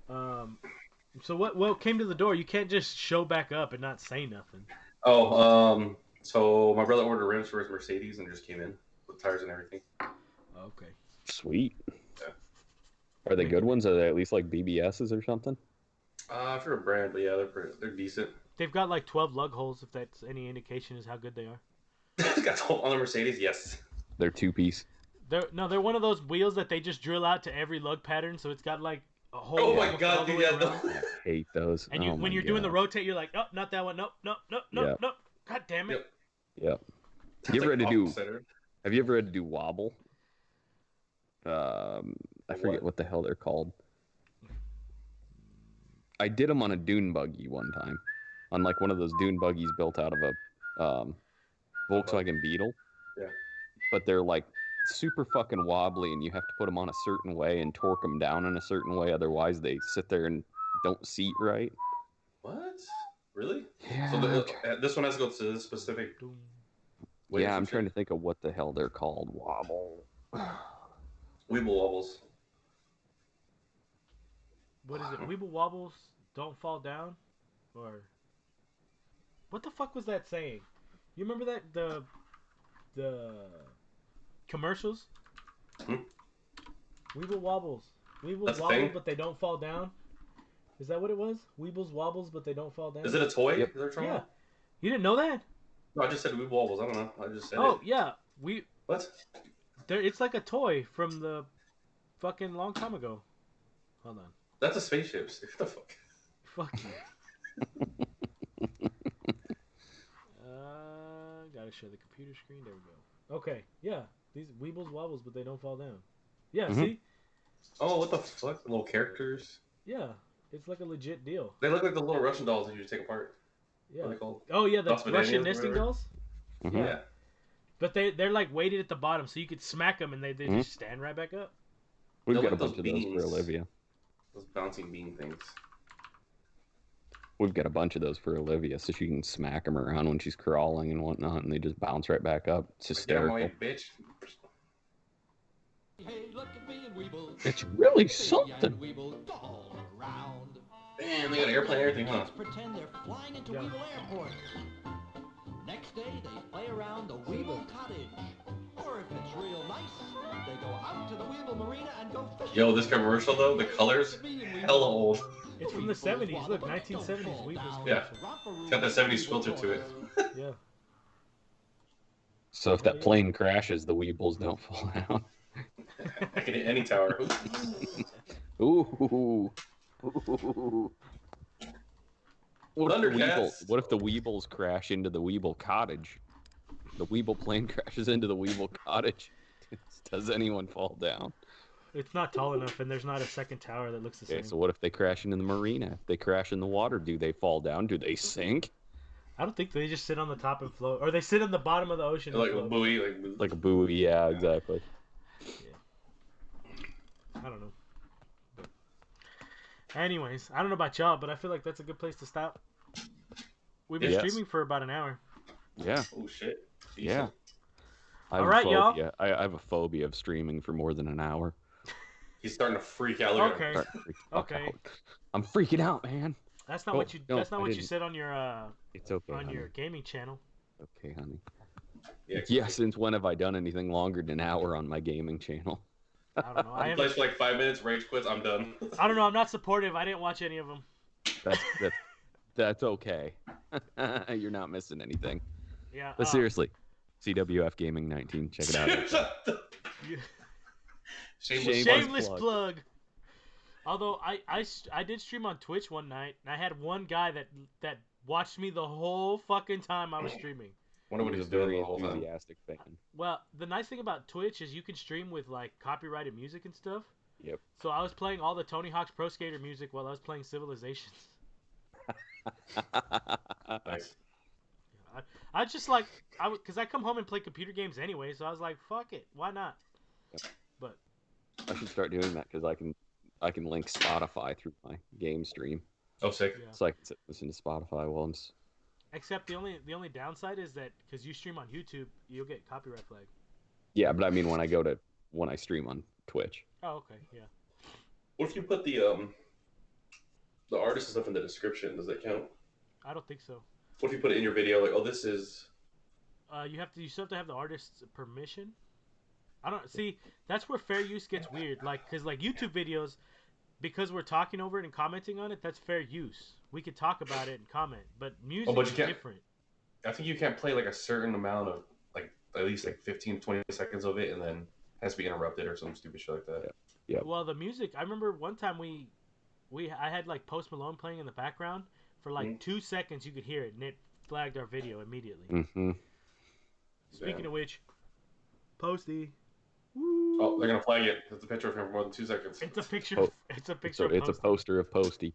so what came to the door? You can't just show back up and not say nothing. Oh, so my brother ordered rims for his Mercedes and just came in with tires and everything. Okay. Sweet. Yeah. Are they good ones? Are they at least like BBSs or something? I forget a brand, but yeah, they're decent. They've got like 12 lug holes, if that's any indication is how good they are. Got on the Mercedes, yes. They're two-piece. They're one of those wheels that they just drill out to every lug pattern, so it's got like a whole. Oh my all god, the dude! way Yeah, around. no. I hate those. And Oh when my you're doing the God. rotate, you're like, nope, not that one, nope. Yeah. God damn it. Yep. That's You ever like had to do? opposite. Have you ever had to do wobble? I forget what the hell they're called. I did them on a dune buggy one time, on like one of those dune buggies built out of a Volkswagen Beetle. Yeah. But they're like super fucking wobbly, and you have to put them on a certain way and torque them down in a certain way, otherwise they sit there and don't seat right. What? Really? Yeah. So this one has to go to this specific. Doom. way Yeah, or I'm something? trying to think of what the hell they're called. Wobble. Weeble wobbles. What is it? Weeble wobbles don't fall down, or what the fuck was that saying? You remember that the commercials. Hmm? Weeble wobbles. Weebles That's a wobble, thing? but they don't fall down. Is that what it was? Weebles wobbles, but they don't fall down. Is it a toy? Yep. Is there a toy? Yeah. You didn't know that? No, I just said Weeble Wobbles. I don't know. I just said Oh it. yeah, What? it's like a toy from the fucking long time ago. Hold on. That's a spaceship. What the fuck? Fuck you. Gotta share the computer screen. There we go. Okay, yeah. These Weebles wobbles, but they don't fall down. Yeah, Mhm. see? Oh, what the fuck? Little characters. Yeah, it's like a legit deal. They look like the little Russian dolls that you take apart. Yeah. What are they called? Oh yeah, the Svidanias Russian or nesting whatever? dolls. Mhm. Yeah. But they're like weighted at the bottom, so you could smack them and they Mhm. just stand right back up. We've They're got a like those bunch of those for beans. Olivia. Those bouncing bean things. We've got a bunch of those for Olivia, so she can smack them around when she's crawling and whatnot, and they just bounce right back up. It's Get out of hysterical. my way, bitch. Hey, look at me and Weeble. It's really Baby something. and Weeble all around. Damn, they got an airplane and everything, huh? Kids pretend they're flying into Yeah. Weeble Airport. Next day, they play around the Weeble Cottage. Or if it's real nice, they go out to the Weeble Marina and go fishing. Yo, this commercial though, the colors, hella old. It's from the 70s. Look, 1970s Weebles. Yeah. It's got that 70s filter to it. Yeah. So if that plane crashes, the Weebles don't fall down. I can hit any tower. Ooh. Ooh. What if, Thundercats. what if the Weebles crash into the Weeble cottage? The Weeble plane crashes into the Weeble cottage. Does anyone fall down? It's not tall enough, and there's not a second tower that looks the Okay, same. so what if they crash into the marina? If they crash in the water, do they fall down? Do they sink? I don't think they just sit on the top and float, or they sit on the bottom of the ocean. And Like a float. buoy, Like a buoy, yeah, exactly. I don't know. But anyways, I don't know about y'all, but I feel like that's a good place to stop. We've been Yes. streaming for about an hour. Yeah, Oh shit. yeah. Decent. I have All right, a y'all. phobia. I have a phobia of streaming for more than an hour. He's starting to freak out. Look at him. Okay. Start to freak the fuck Okay. out. I'm freaking out, man. That's not Oh, what you. no, That's not I what you didn't. said on your It's okay, on honey. your gaming channel. Okay, honey. Yeah. Yeah, since when have I done anything longer than an hour on my gaming channel? I don't know. I He haven't. plays for like 5 minutes, rage quits, I'm done. I don't know. I'm not supportive. I didn't watch any of them. That's okay. You're not missing anything. Yeah. But seriously, CWF Gaming 19, check it out. Shut the- you- Shameless. Shameless plug. plug. Although I did stream on Twitch one night, and I had one guy that watched me the whole fucking time I was streaming. Wonder what He he's was a doing very the whole time. enthusiastic fan. Well, the nice thing about Twitch is you can stream with like copyrighted music and stuff. Yep. So I was playing all the Tony Hawk's Pro Skater music while I was playing Civilizations. Nice. I just like because I come home and play computer games anyway, so I was like, fuck it, why not? But I should start doing that because I can link Spotify through my game stream, Oh, sick. yeah. so I can listen to Spotify while I'm. Except the only downside is that because you stream on YouTube, you'll get copyright flag. Yeah, but I mean when I stream on Twitch. Oh, okay, yeah. What if you put the artist and stuff in the description? Does that count? I don't think so. What if you put it in your video? Like, oh, this is. You still have to have the artist's permission. I don't see. That's where fair use gets weird. Like, cause like YouTube videos, because we're talking over it and commenting on it, that's fair use. We could talk about it and comment, but music but is you can't- different. I think you can't play like a certain amount of like at least like 15, 20 seconds of it, and then it has to be interrupted or some stupid shit like that. Yeah. Well, the music. I remember one time I had like Post Malone playing in the background for like 2 seconds. You could hear it, and it flagged our video immediately. Mm-hmm. Speaking Yeah. of which, Posty. Oh, they're gonna flag it. It's a picture of him for more than 2 seconds. It's a picture. Oh, It's a picture. So of it's a Posty. poster of Posty.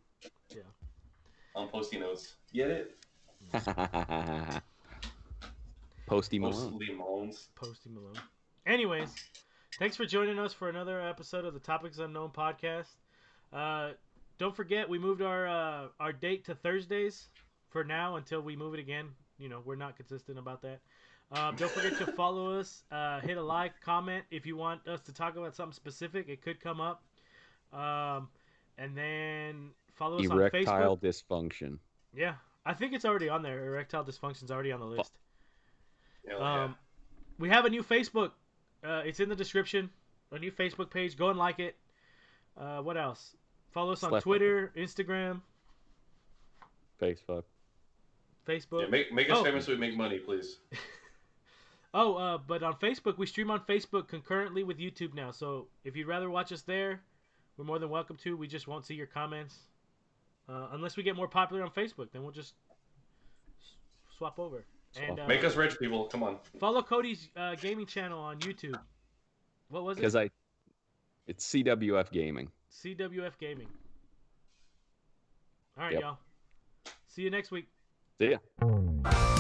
On Posty notes. Get it? Posty Malone. Posty Moans. Posty Malone. Anyways, thanks for joining us for another episode of the Topics Unknown podcast. Don't forget, we moved our date to Thursdays for now until we move it again. You know, we're not consistent about that. Don't forget to follow us. Hit a like, comment if you want us to talk about something specific. It could come up. And then follow us on Erectile Facebook. dysfunction. Yeah, I think it's already on there. Erectile dysfunction's already on the list. Hell yeah. We have a new Facebook. It's in the description. A new Facebook page. Go and like it. What else? Follow us on Slap Twitter, Instagram, Facebook. Facebook. Yeah, make us famous so we make money, please. But on Facebook, we stream on Facebook concurrently with YouTube now. So if you'd rather watch us there, we're more than welcome to. We just won't see your comments. Unless we get more popular on Facebook, then we'll just swap over. And Make us rich, people. Come on. follow Cody's gaming channel on YouTube. What was it? Because it's CWF Gaming. CWF Gaming. All right, Yep. y'all. See you next week. See ya.